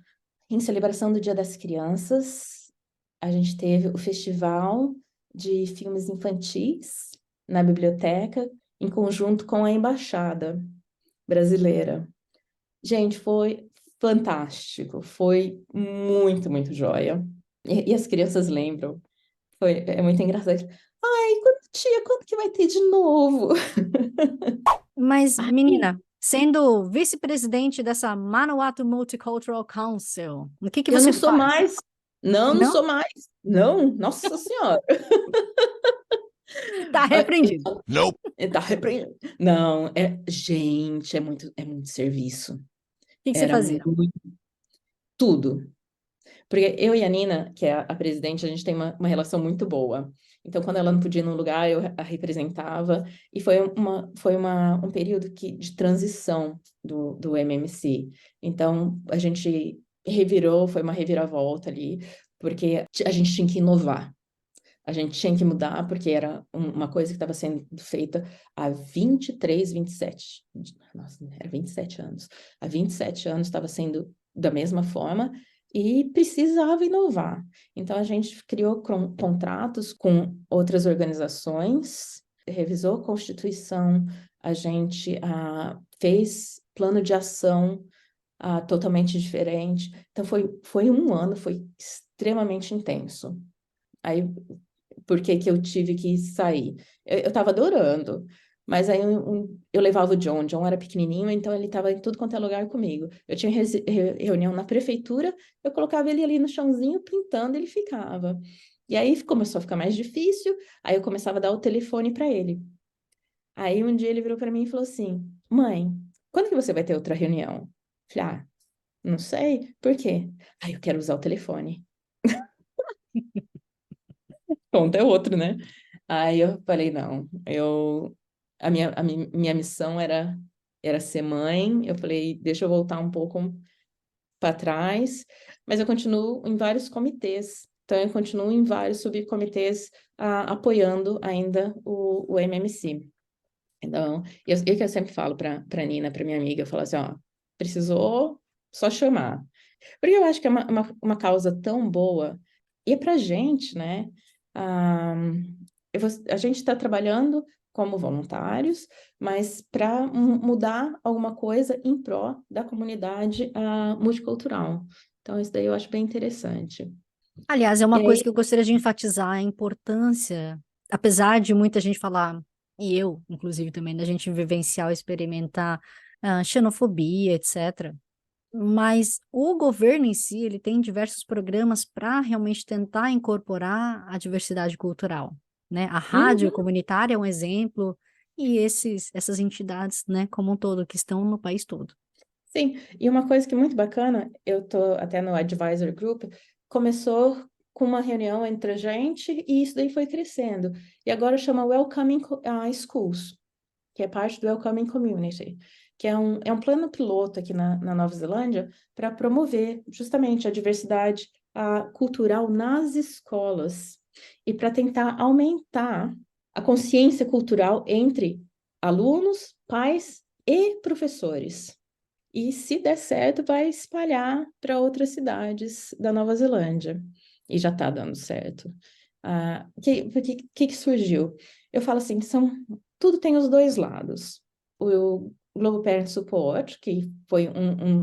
em celebração do Dia das Crianças, a gente teve o festival de filmes infantis na biblioteca, em conjunto com a Embaixada Brasileira. Gente, foi fantástico, foi muito, muito joia. E as crianças lembram, é muito engraçado. Ai, tia, quando que vai ter de novo? Mas, menina, sendo vice-presidente dessa Manawatu Multicultural Council, o que que Eu você não sou faz? mais. Não, não Não? sou mais. Não, nossa senhora. Tá repreendido. O Nope. Tá repreendido. Não, gente, é muito serviço. que que você Era fazia? muito tudo. Porque eu e a Nina, que é a presidente, a gente tem uma relação muito boa. Então, quando ela não podia ir num lugar, eu a representava. E um período de transição do MMC. Então, a gente revirou, foi uma reviravolta ali, porque a gente tinha que inovar. A gente tinha que mudar, porque era uma coisa que estava sendo feita há 23, 27. Nossa, era 27 anos. Há 27 anos estava sendo da mesma forma e precisava inovar. Então, a gente criou contratos com outras organizações, revisou a Constituição, a gente fez plano de ação totalmente diferente. Então, foi um ano, foi extremamente intenso. Aí por que que eu tive que sair. Eu tava adorando, mas aí eu levava o John. John era pequenininho, então ele estava em tudo quanto é lugar comigo. Eu tinha reunião na prefeitura, eu colocava ele ali no chãozinho pintando, ele ficava. E aí começou a ficar mais difícil, aí eu começava a dar o telefone para ele. Aí um dia ele virou para mim e falou assim: Mãe, quando que você vai ter outra reunião? Eu falei: não sei. Por quê? Eu quero usar o telefone. Ponto é outro, né? Aí eu falei, não, a minha missão era ser mãe. Eu falei, deixa eu voltar um pouco para trás, mas eu continuo em vários comitês. Então, eu continuo em vários subcomitês apoiando ainda o MMC. Então, que eu sempre falo para Nina, para minha amiga, eu falo assim, ó, precisou só chamar. Porque eu acho que é uma causa tão boa, e é pra gente, né? Ah, a gente está trabalhando como voluntários, mas para mudar alguma coisa em pró da comunidade multicultural. Então, isso daí eu acho bem interessante. Aliás, é E uma coisa aí, que eu gostaria de enfatizar a importância, apesar de muita gente falar, e eu, inclusive, também, da gente vivenciar ou experimentar xenofobia, etc. Mas o governo em si, ele tem diversos programas para realmente tentar incorporar a diversidade cultural, né? A rádio uhum, comunitária é um exemplo, e essas entidades, né, como um todo, que estão no país todo. sim, e uma coisa que é muito bacana, eu tô até no Advisor Group, começou com uma reunião entre a gente e isso daí foi crescendo. E agora chama Welcoming Schools, que é parte do Welcoming Community, que é um plano piloto aqui na Nova Zelândia para promover justamente a diversidade cultural nas escolas e para tentar aumentar a consciência cultural entre alunos, pais e professores. E se der certo, vai espalhar para outras cidades da Nova Zelândia. E já está dando certo. O que surgiu? Eu falo assim, tudo tem os dois lados. O Global Parent Support, que foi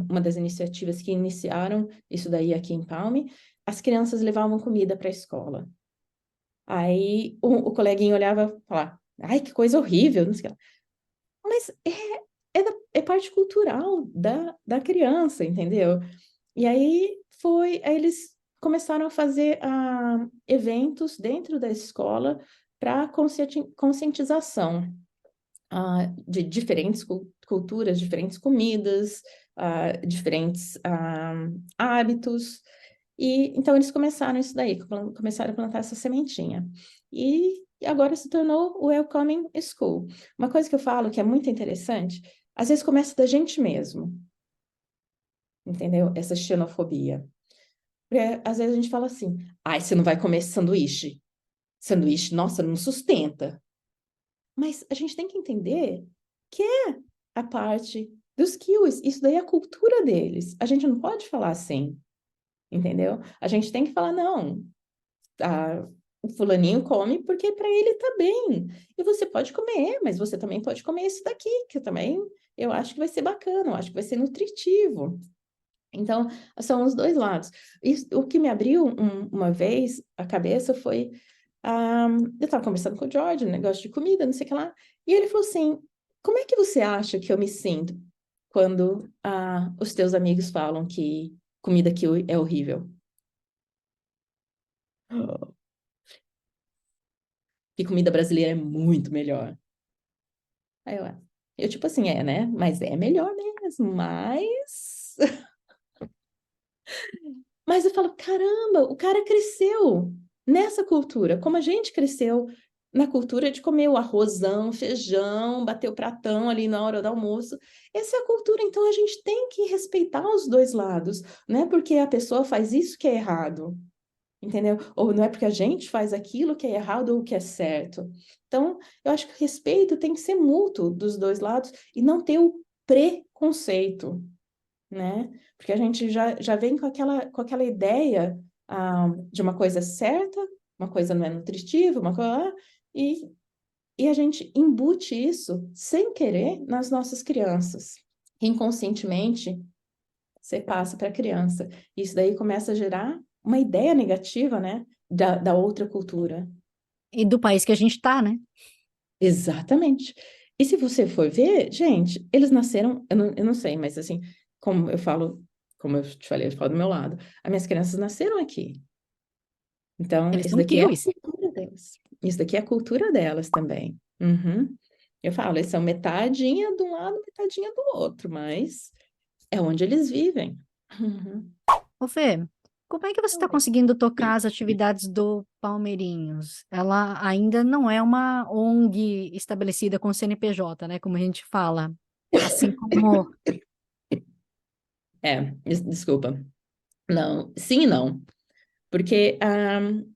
uma das iniciativas que iniciaram isso daí aqui em Palme, as crianças levavam comida para a escola. Aí o coleguinha olhava e falava, ai, que coisa horrível, não sei o que lá. Mas é parte cultural da criança, entendeu? E aí eles começaram a fazer eventos dentro da escola para conscientização de diferentes culturas, diferentes comidas, diferentes hábitos. E então eles começaram isso daí, começaram a plantar essa sementinha. E agora se tornou o Welcoming School. Uma coisa que eu falo que é muito interessante, às vezes começa da gente mesmo, entendeu? Essa xenofobia. Porque, às vezes a gente fala assim, ai, você não vai comer esse sanduíche. Sanduíche, nossa, não sustenta. Mas a gente tem que entender que é a parte dos kiwis. Isso daí é a cultura deles. A gente não pode falar assim, entendeu? A gente tem que falar, não, o fulaninho come porque para ele tá bem. E você pode comer, mas você também pode comer esse daqui, que eu acho que vai ser bacana, eu acho que vai ser nutritivo. Então, são os dois lados. O que me abriu uma vez a cabeça foi, eu estava conversando com o George, um negócio de comida, não sei o que lá, e ele falou assim, como é que você acha que eu me sinto quando os teus amigos falam que comida aqui é horrível? que comida brasileira é muito melhor. Aí eu tipo assim, né? Mas é melhor mesmo, mas... Mas eu falo, caramba, o cara cresceu nessa cultura, como a gente cresceu na cultura de comer o arrozão, feijão, bater o pratão ali na hora do almoço. Essa é a cultura, então a gente tem que respeitar os dois lados, não é porque a pessoa faz isso que é errado, entendeu? Ou não é porque a gente faz aquilo que é errado ou que é certo. Então, eu acho que o respeito tem que ser mútuo dos dois lados e não ter o preconceito, né? Porque a gente já vem com aquela ideia de uma coisa certa, uma coisa não é nutritiva, uma coisa... E a gente embute isso sem querer nas nossas crianças. Inconscientemente, você passa para a criança. Isso daí começa a gerar uma ideia negativa, né? Da outra cultura. E do país que a gente tá, né? Exatamente. E se você for ver, gente, eles nasceram, eu não sei, mas assim, como eu falo, como eu te falei, eu falo do meu lado, as minhas crianças nasceram aqui. Então, Eles isso são daqui é a kiwis. cultura delas. Isso daqui é a cultura delas também. Uhum. Eu falo, eles são metadinha de um lado, metadinha do outro, mas é onde eles vivem. Uhum. Ô, Fê, como é que você está conseguindo tocar as atividades do Palmeirinhos? Ela ainda não é uma ONG estabelecida com CNPJ, né? Como a gente fala. Assim como. Desculpa. Não, sim e não. Porque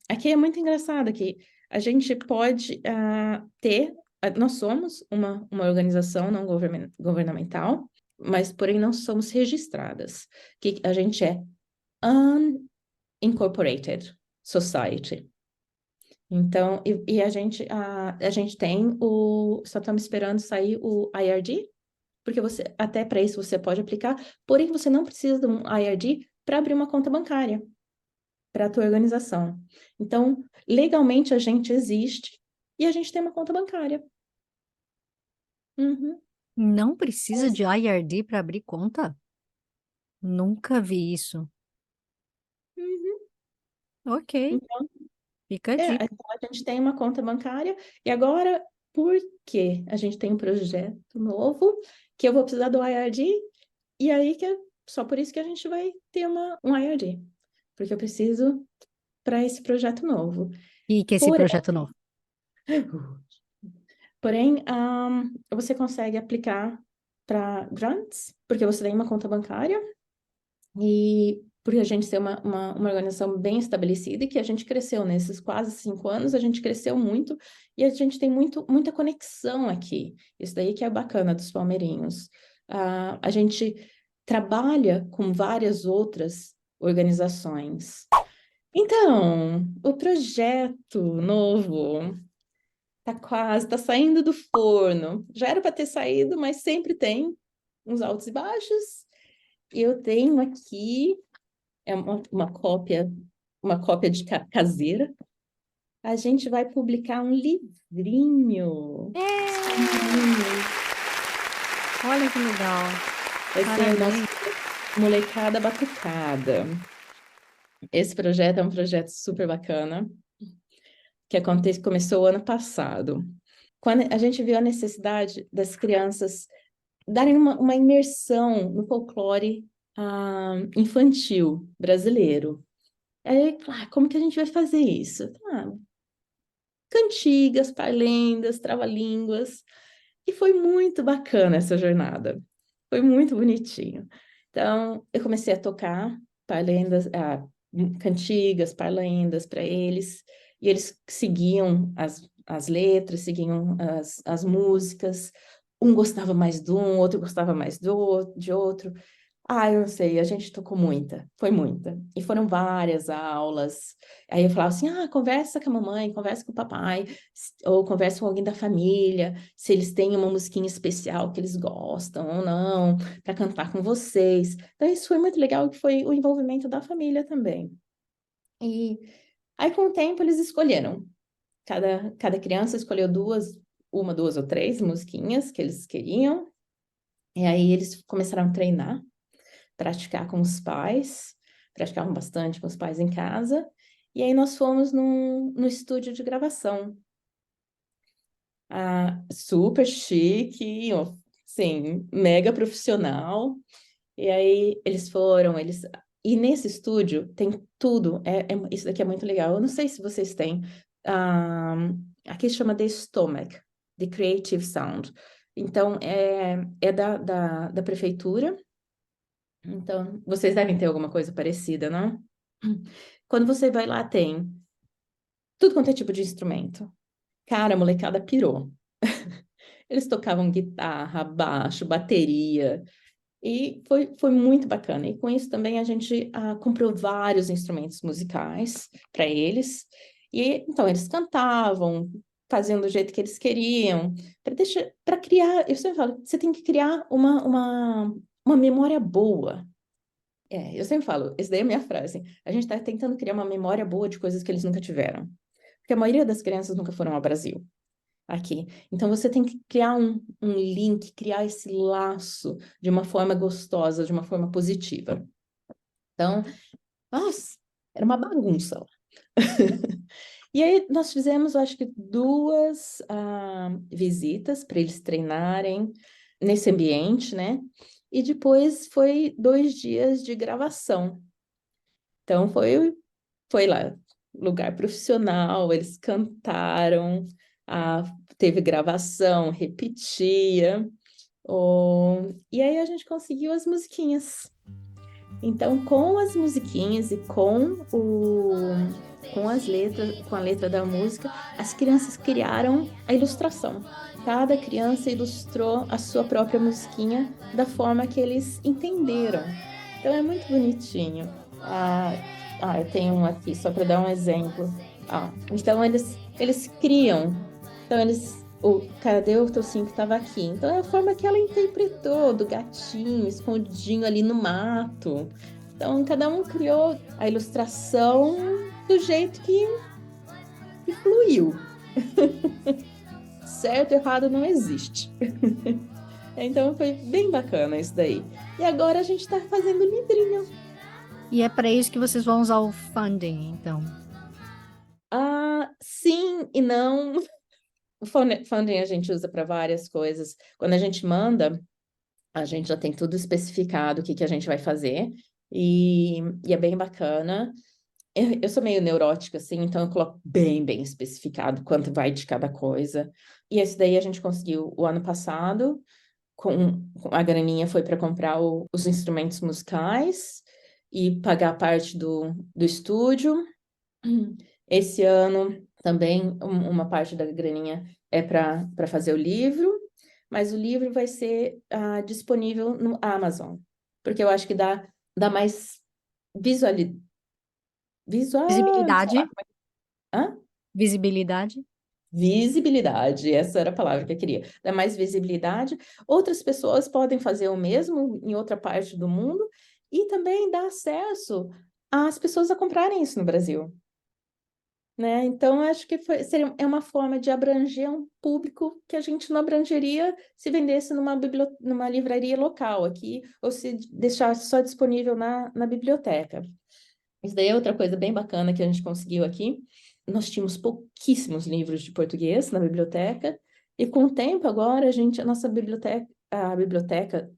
aqui é muito engraçado que a gente pode nós somos uma organização não governamental, mas porém não somos registradas, que a gente é unincorporated society. Então, e a gente tem só estamos esperando sair o IRD, porque até para isso você pode aplicar, porém você não precisa de um IRD para abrir uma conta bancária para a tua organização. Então, legalmente a gente existe e a gente tem uma conta bancária. Uhum. Não precisa de IRD para abrir conta? Nunca vi isso. Uhum. Ok, Então, fica a dica. então a gente tem uma conta bancária e agora, por quê? A gente tem um projeto novo que eu vou precisar do IRD e aí só por isso que a gente vai ter um IRD, porque eu preciso para esse projeto novo. E que esse Porém, projeto novo? Porém, você consegue aplicar para grants, porque você tem uma conta bancária e por a gente ser uma organização bem estabelecida e que a gente cresceu nesses quase 5 anos, a gente cresceu muito e a gente tem muita conexão aqui. Isso daí que é bacana dos palmeirinhos. A gente trabalha com várias outras organizações. Então, o projeto novo tá quase, tá saindo do forno. Já era para ter saído, mas sempre tem uns altos e baixos. E eu tenho aqui uma cópia de caseira. A gente vai publicar um livrinho. Olha que legal. Vai ser o nosso Parabéns. Molecada Batucada. Esse projeto é um projeto super bacana que começou o ano passado. Quando a gente viu a necessidade das crianças darem uma imersão no folclore infantil brasileiro. Aí, como que a gente vai fazer isso? Cantigas, parlendas, trava-línguas. E foi muito bacana essa jornada. Foi muito bonitinho. Então, eu comecei a tocar parlendas, cantigas, parlendas para eles. E eles seguiam as letras, seguiam as músicas. Um gostava mais de um, outro gostava mais de outro. Eu não sei, a gente tocou muita, foi muita. E foram várias aulas. Aí eu falava assim: conversa com a mamãe, conversa com o papai, ou conversa com alguém da família, se eles têm uma musiquinha especial que eles gostam ou não, para cantar com vocês. Então, isso foi muito legal, que foi o envolvimento da família também. E aí, com o tempo, eles escolheram. Cada criança escolheu uma, duas ou três musiquinhas que eles queriam. E aí, eles começaram a treinar, praticar com os pais, praticavam bastante com os pais em casa, e aí nós fomos no estúdio de gravação. super chique, ó, sim, mega profissional. E aí e nesse estúdio tem tudo, isso daqui é muito legal. Eu não sei se vocês têm, ah, aqui chama The Stomach, The Creative Sound. Então, é da prefeitura, então vocês devem ter alguma coisa parecida, não? Quando você vai lá, tem tudo quanto é tipo de instrumento. Cara, a molecada pirou. Eles tocavam guitarra, baixo, bateria, e foi muito bacana. E com isso também a gente comprou vários instrumentos musicais para eles. E então eles cantavam, faziam do jeito que eles queriam, para criar. Eu sempre falo, você tem que criar uma memória boa. Eu sempre falo, essa daí é a minha frase. A gente está tentando criar uma memória boa de coisas que eles nunca tiveram. Porque a maioria das crianças nunca foram ao Brasil aqui. Então você tem que criar um link, criar esse laço de uma forma gostosa, de uma forma positiva. Então, nossa, era uma bagunça lá. E aí nós fizemos, acho que 2 visitas para eles treinarem nesse ambiente, né? E depois foi 2 dias de gravação. Então foi lá, lugar profissional, eles cantaram, ah, teve gravação, repetia, e aí a gente conseguiu as musiquinhas. Então, com as musiquinhas e com as letras, com a letra da música, as crianças criaram a ilustração. Cada criança ilustrou a sua própria musiquinha da forma que eles entenderam. Então é muito bonitinho. Eu tenho um aqui só para dar um exemplo. Então eles criam. Então cadê o tocinho que estava aqui? Então é a forma que ela interpretou do gatinho escondidinho ali no mato. Então cada um criou a ilustração do jeito que fluiu. Certo e errado não existe. Então foi bem bacana isso daí. E agora a gente está fazendo livrinho. E é para isso que vocês vão usar o funding, então. Sim e não. O funding a gente usa para várias coisas. Quando a gente manda, a gente já tem tudo especificado, o que a gente vai fazer, e é bem bacana. Eu sou meio neurótica, assim, então eu coloco bem especificado quanto vai de cada coisa. E esse daí a gente conseguiu o ano passado, com a graninha foi para comprar os instrumentos musicais e pagar a parte do estúdio. Esse ano também uma parte da graninha é para fazer o livro, mas o livro vai ser disponível no Amazon, porque eu acho que dá mais visual, sei lá, Visibilidade. hã? Visibilidade. Visibilidade, essa era a palavra que eu queria. Dá mais visibilidade. Outras pessoas podem fazer o mesmo em outra parte do mundo e também dá acesso às pessoas a comprarem isso no Brasil. Né? Então, acho que é uma forma de abranger um público que a gente não abrangeria se vendesse numa livraria local aqui, ou se deixasse só disponível na biblioteca. Isso daí é outra coisa bem bacana que a gente conseguiu aqui. Nós tínhamos pouquíssimos livros de português na biblioteca, e com o tempo agora, a biblioteca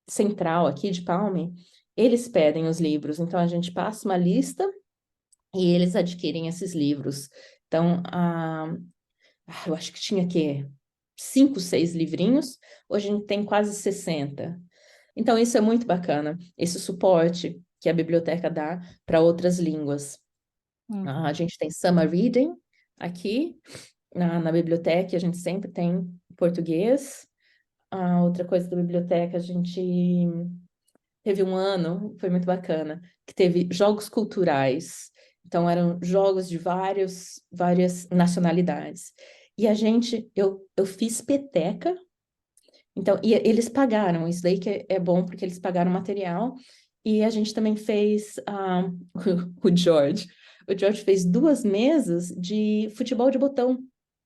central aqui de Palme, eles pedem os livros, então a gente passa uma lista e eles adquirem esses livros. Então, eu acho que tinha aqui 5, 6 livrinhos, hoje a gente tem quase 60. Então, isso é muito bacana, esse suporte que a biblioteca dá para outras línguas. A gente tem Summer Reading aqui na biblioteca, a gente sempre tem português. Outra coisa da biblioteca, a gente teve um ano, foi muito bacana, que teve jogos culturais. Então, eram jogos de várias nacionalidades. E eu fiz peteca. Então, e eles pagaram, isso daí que é bom, porque eles pagaram material. E a gente também fez, o George. O George fez 2 mesas de futebol de botão.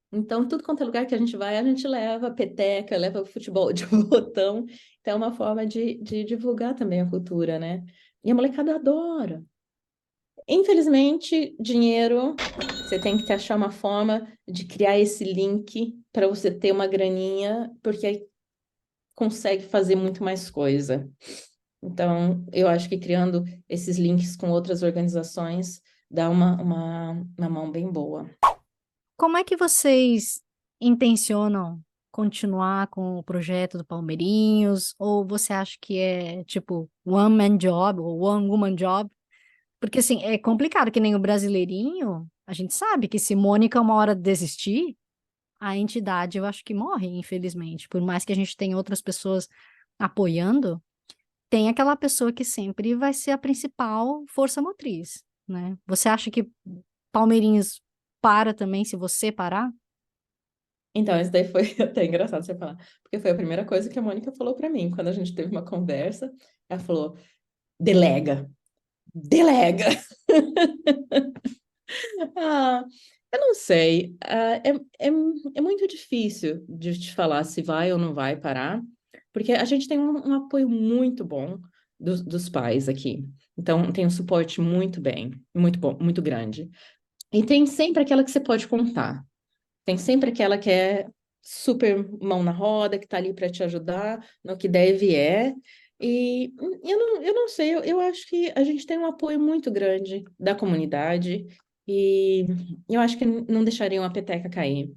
Então, tudo quanto é lugar que a gente vai, a gente leva peteca, leva futebol de botão. Então, é uma forma de divulgar também a cultura, né? E a molecada adora. Infelizmente, dinheiro, você tem que achar uma forma de criar esse link para você ter uma graninha, porque aí consegue fazer muito mais coisa. Então, eu acho que criando esses links com outras organizações dá uma mão bem boa. Como é que vocês intencionam continuar com o projeto do Palmeirinhos? Ou você acha que é tipo one man job ou one woman job? Porque assim, é complicado que nem o brasileirinho, a gente sabe que se Mônica uma hora desistir, a entidade eu acho que morre, infelizmente. Por mais que a gente tenha outras pessoas apoiando, tem aquela pessoa que sempre vai ser a principal força motriz, né? Você acha que Palmeirinhos para também se você parar? Então, isso daí foi até engraçado você falar, porque foi a primeira coisa que a Mônica falou para mim, quando a gente teve uma conversa, ela falou, delega, delega. Ah, eu não sei, é muito difícil de te falar se vai ou não vai parar, porque a gente tem um apoio muito bom dos pais aqui. Então, tem um suporte muito bem, muito bom, muito grande. E tem sempre aquela que você pode contar. Tem sempre aquela que é super mão na roda, que está ali para te ajudar no que deve é. E eu não sei, eu acho que a gente tem um apoio muito grande da comunidade e eu acho que não deixaria uma peteca cair.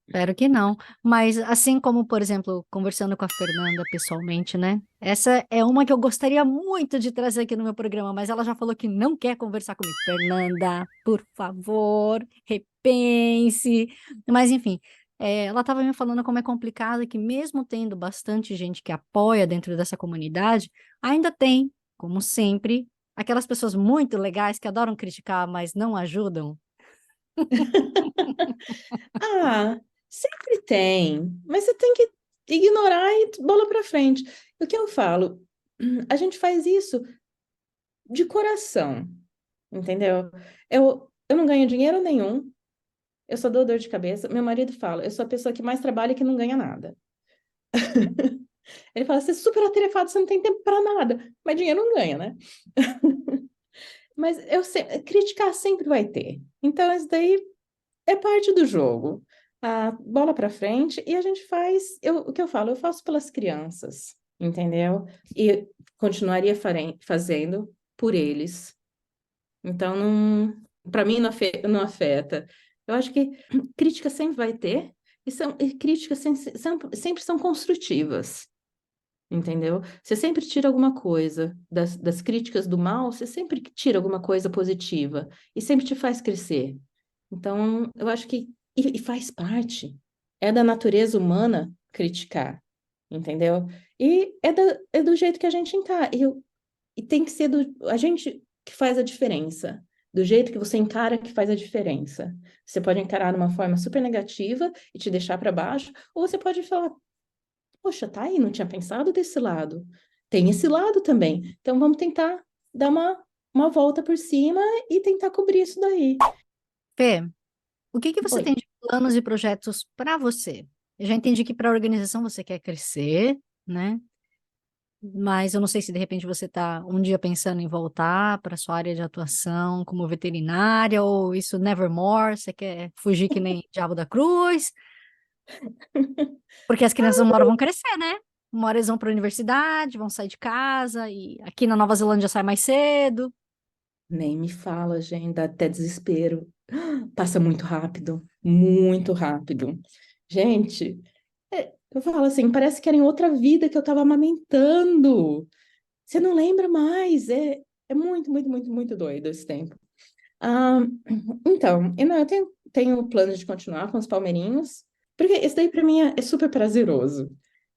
Espero que não. Mas assim como, por exemplo, conversando com a Fernanda pessoalmente, né? Essa é uma que eu gostaria muito de trazer aqui no meu programa, mas ela já falou que não quer conversar comigo. Fernanda, por favor, repense. Mas enfim, ela estava me falando como é complicado que mesmo tendo bastante gente que apoia dentro dessa comunidade, ainda tem, como sempre, aquelas pessoas muito legais que adoram criticar, mas não ajudam. Ah, sempre tem, mas você tem que ignorar e bola para frente. O que eu falo? A gente faz isso de coração, entendeu? Eu não ganho dinheiro nenhum. Eu só dou dor de cabeça. Meu marido fala, eu sou a pessoa que mais trabalha e que não ganha nada. Ele fala, você é super atarefado, você não tem tempo para nada. Mas dinheiro não ganha, né? Mas criticar sempre vai ter. Então, isso daí é parte do jogo. A bola para frente e a gente faz. O que eu falo, eu faço pelas crianças, entendeu? E continuaria fazendo por eles. Então, não, para mim, não afeta. Eu acho que crítica sempre vai ter, e críticas sempre são construtivas, entendeu? Você sempre tira alguma coisa das críticas do mal, você sempre tira alguma coisa positiva, e sempre te faz crescer. Então, eu acho que. E faz parte. É da natureza humana criticar, entendeu? E é do jeito que a gente encara. E tem que ser a gente que faz a diferença. Do jeito que você encara que faz a diferença. Você pode encarar de uma forma super negativa e te deixar para baixo, ou você pode falar: poxa, tá aí, não tinha pensado desse lado. Tem esse lado também. Então vamos tentar dar uma volta por cima e tentar cobrir isso daí. Fê, o que que você Oi. tem de planos e projetos para você? Eu já entendi que para a organização você quer crescer, né? Mas eu não sei se de repente você está um dia pensando em voltar para sua área de atuação como veterinária ou isso nevermore, você quer fugir que nem Diabo da Cruz, porque as crianças uma hora vão crescer, né? Uma hora eles vão para a universidade, vão sair de casa e aqui na Nova Zelândia sai mais cedo. Nem me fala, gente, dá até desespero. Passa muito rápido, muito rápido. Gente, eu falo assim, parece que era em outra vida que eu estava amamentando. Você não lembra mais, é muito, muito, muito, muito doido esse tempo. Ah, então, não, eu tenho planos de continuar com os palmeirinhos, porque isso daí para mim é super prazeroso.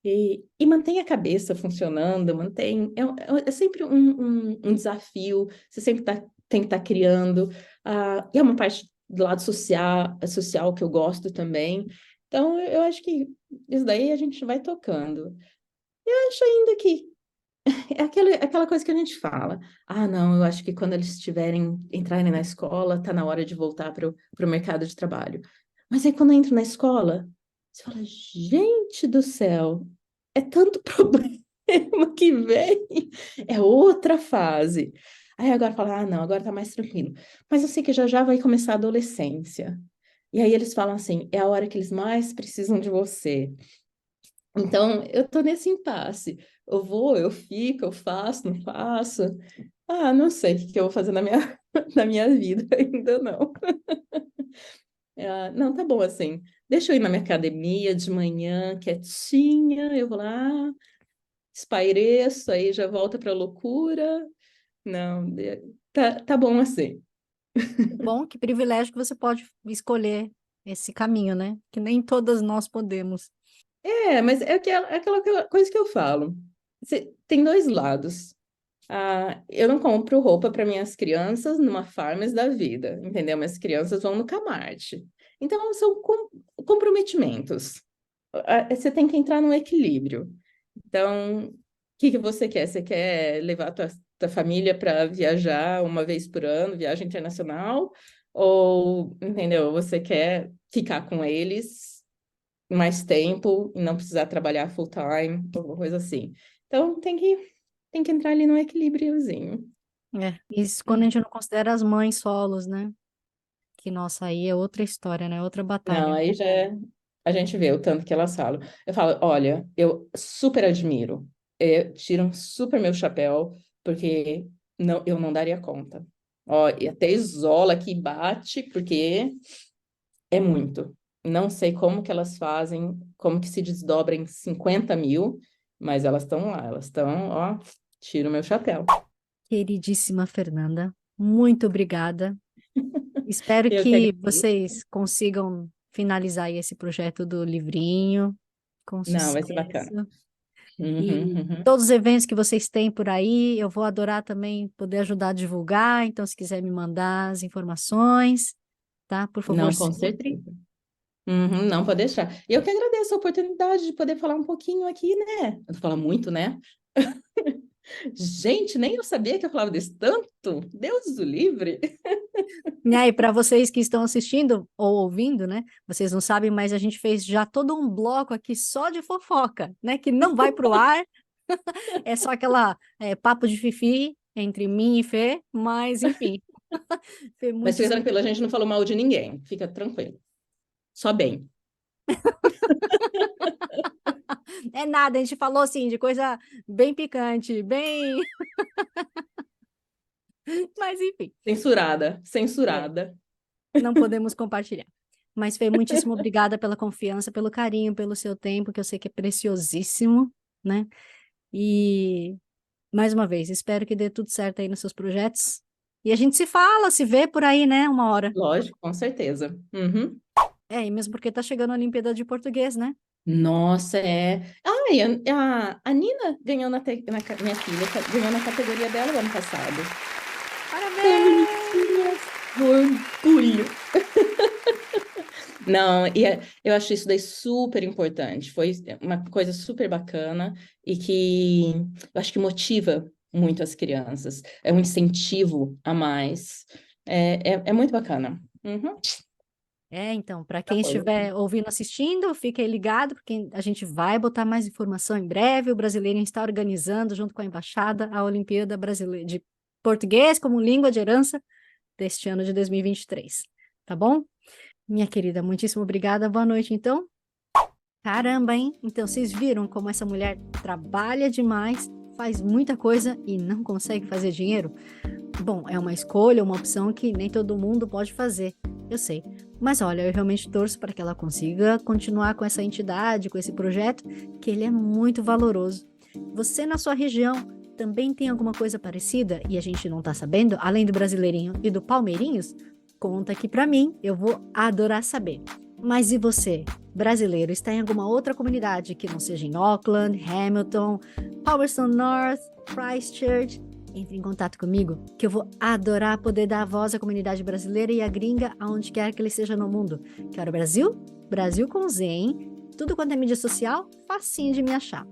E mantém a cabeça funcionando, é sempre um desafio, você sempre tem que estar criando, e é uma parte do lado social que eu gosto também. Então, eu acho que isso daí a gente vai tocando. Eu acho ainda que é aquela coisa que a gente fala. Ah, não, eu acho que quando eles entrarem na escola, tá na hora de voltar para o mercado de trabalho. Mas aí quando entra na escola, você fala, gente do céu, é tanto problema que vem. É outra fase. Aí agora fala, não, agora tá mais tranquilo. Mas eu sei que já já vai começar a adolescência. E aí eles falam assim, é a hora que eles mais precisam de você. Então, eu tô nesse impasse. Eu vou, eu fico, eu faço, não faço. Não sei o que que eu vou fazer na minha, na minha vida, ainda não. Não, tá bom assim. Deixa eu ir na minha academia de manhã, quietinha, eu vou lá, espaireço, aí já volta pra loucura. Não, tá bom assim. Bom, que privilégio que você pode escolher esse caminho, né? Que nem todas nós podemos. Mas é aquela coisa que eu falo. Tem dois lados. Eu não compro roupa para minhas crianças numa Farms da vida, entendeu? Minhas crianças vão no Kmart. Então, são comprometimentos. Você tem que entrar num equilíbrio. Então, o que que você quer? Você quer levar a tua família para viajar uma vez por ano, viagem internacional? Ou, entendeu? Você quer ficar com eles mais tempo e não precisar trabalhar full time, alguma coisa assim. Então, tem que entrar ali no equilíbriozinho. Isso quando a gente não considera as mães solos, né? Que, nossa, aí é outra história, né? Outra Não, batalha. aí já a gente vê o tanto que elas falam. Eu falo, olha, eu super admiro, tiram super meu chapéu, porque eu não daria conta. Ó, e até isola que bate, porque é muito. Não sei como que elas fazem, como que se desdobra em 50 mil, mas elas estão lá, elas estão, ó, tiro meu chapéu. Queridíssima Fernanda, muito obrigada. Espero Eu que que agradeço. vocês consigam finalizar aí esse projeto do livrinho com Não, vai ser bacana. sucesso. Uhum, E uhum. todos os eventos que vocês têm por aí, eu vou adorar também poder ajudar a divulgar. Então, se quiser me mandar as informações, tá? Por favor, Não, com sempre. certeza. Uhum, não pode deixar. Eu que agradeço a oportunidade de poder falar um pouquinho aqui, né? Eu falo muito, né? Gente, nem eu sabia que eu falava desse tanto. Deus o livre. E aí, para vocês que estão assistindo ou ouvindo, né? Vocês não sabem, mas a gente fez já todo um bloco aqui só de fofoca, né? Que não vai pro ar, é só aquela papo de fifi entre mim e Fê, mas enfim. Fê, Mas fica muitíssimo. tranquilo, a gente não falou mal de ninguém. Fica tranquilo. Só bem. É nada, a gente falou assim de coisa bem picante, bem. Mas enfim, Censurada, é, censurada. não podemos compartilhar. Mas Fê, muitíssimo obrigada pela confiança, pelo carinho, pelo seu tempo, que eu sei que é preciosíssimo, né? E mais uma vez, espero que dê tudo certo aí nos seus projetos. E a gente se fala, se vê por aí, né? Uma hora. Lógico, com certeza. Uhum. E mesmo porque tá chegando a Olimpíada de Português, né? Nossa, é. E a Nina ganhou minha filha ganhou na categoria dela o ano passado. Tão Parabéns! bonitinha. Orgulho. Não, eu acho isso daí super importante. Foi uma coisa super bacana e que eu acho que motiva muito as crianças. É um incentivo a mais. É muito bacana. Uhum. Então, para quem Apoio. estiver ouvindo, assistindo, fique aí ligado, porque a gente vai botar mais informação em breve. O Brasileirinho está organizando, junto com a Embaixada, a Olimpíada Brasileira de Português como língua de herança deste ano de 2023. Tá bom? Minha querida, muitíssimo obrigada. Boa noite, então. Caramba, hein? Então, vocês viram como essa mulher trabalha demais, faz muita coisa e não consegue fazer dinheiro? Bom, é uma escolha, uma opção que nem todo mundo pode fazer, eu sei. Mas olha, eu realmente torço para que ela consiga continuar com essa entidade, com esse projeto, que ele é muito valoroso. Você na sua região também tem alguma coisa parecida e a gente não tá sabendo, além do Brasileirinho e do Palmeirinhos? Conta aqui para mim, eu vou adorar saber. Mas e você, brasileiro, está em alguma outra comunidade que não seja em Auckland, Hamilton, Palmerston North, Christchurch? Entre em contato comigo, que eu vou adorar poder dar voz à comunidade brasileira e à gringa aonde quer que ele seja no mundo. Quero Brasil? Brasil com Z, hein? Tudo quanto é mídia social, facinho de me achar.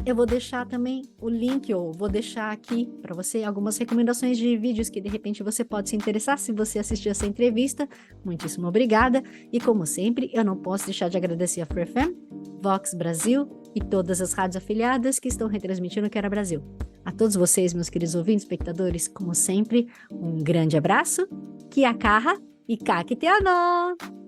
Eu vou deixar também o link, ou vou deixar aqui para você algumas recomendações de vídeos que de repente você pode se interessar se você assistir essa entrevista. Muitíssimo obrigada. E como sempre, eu não posso deixar de agradecer a FreeFM, Vox Brasil, e todas as rádios afiliadas que estão retransmitindo o Quero Brasil. A todos vocês, meus queridos ouvintes, espectadores, como sempre, um grande abraço, Kia kaha e kakiteano!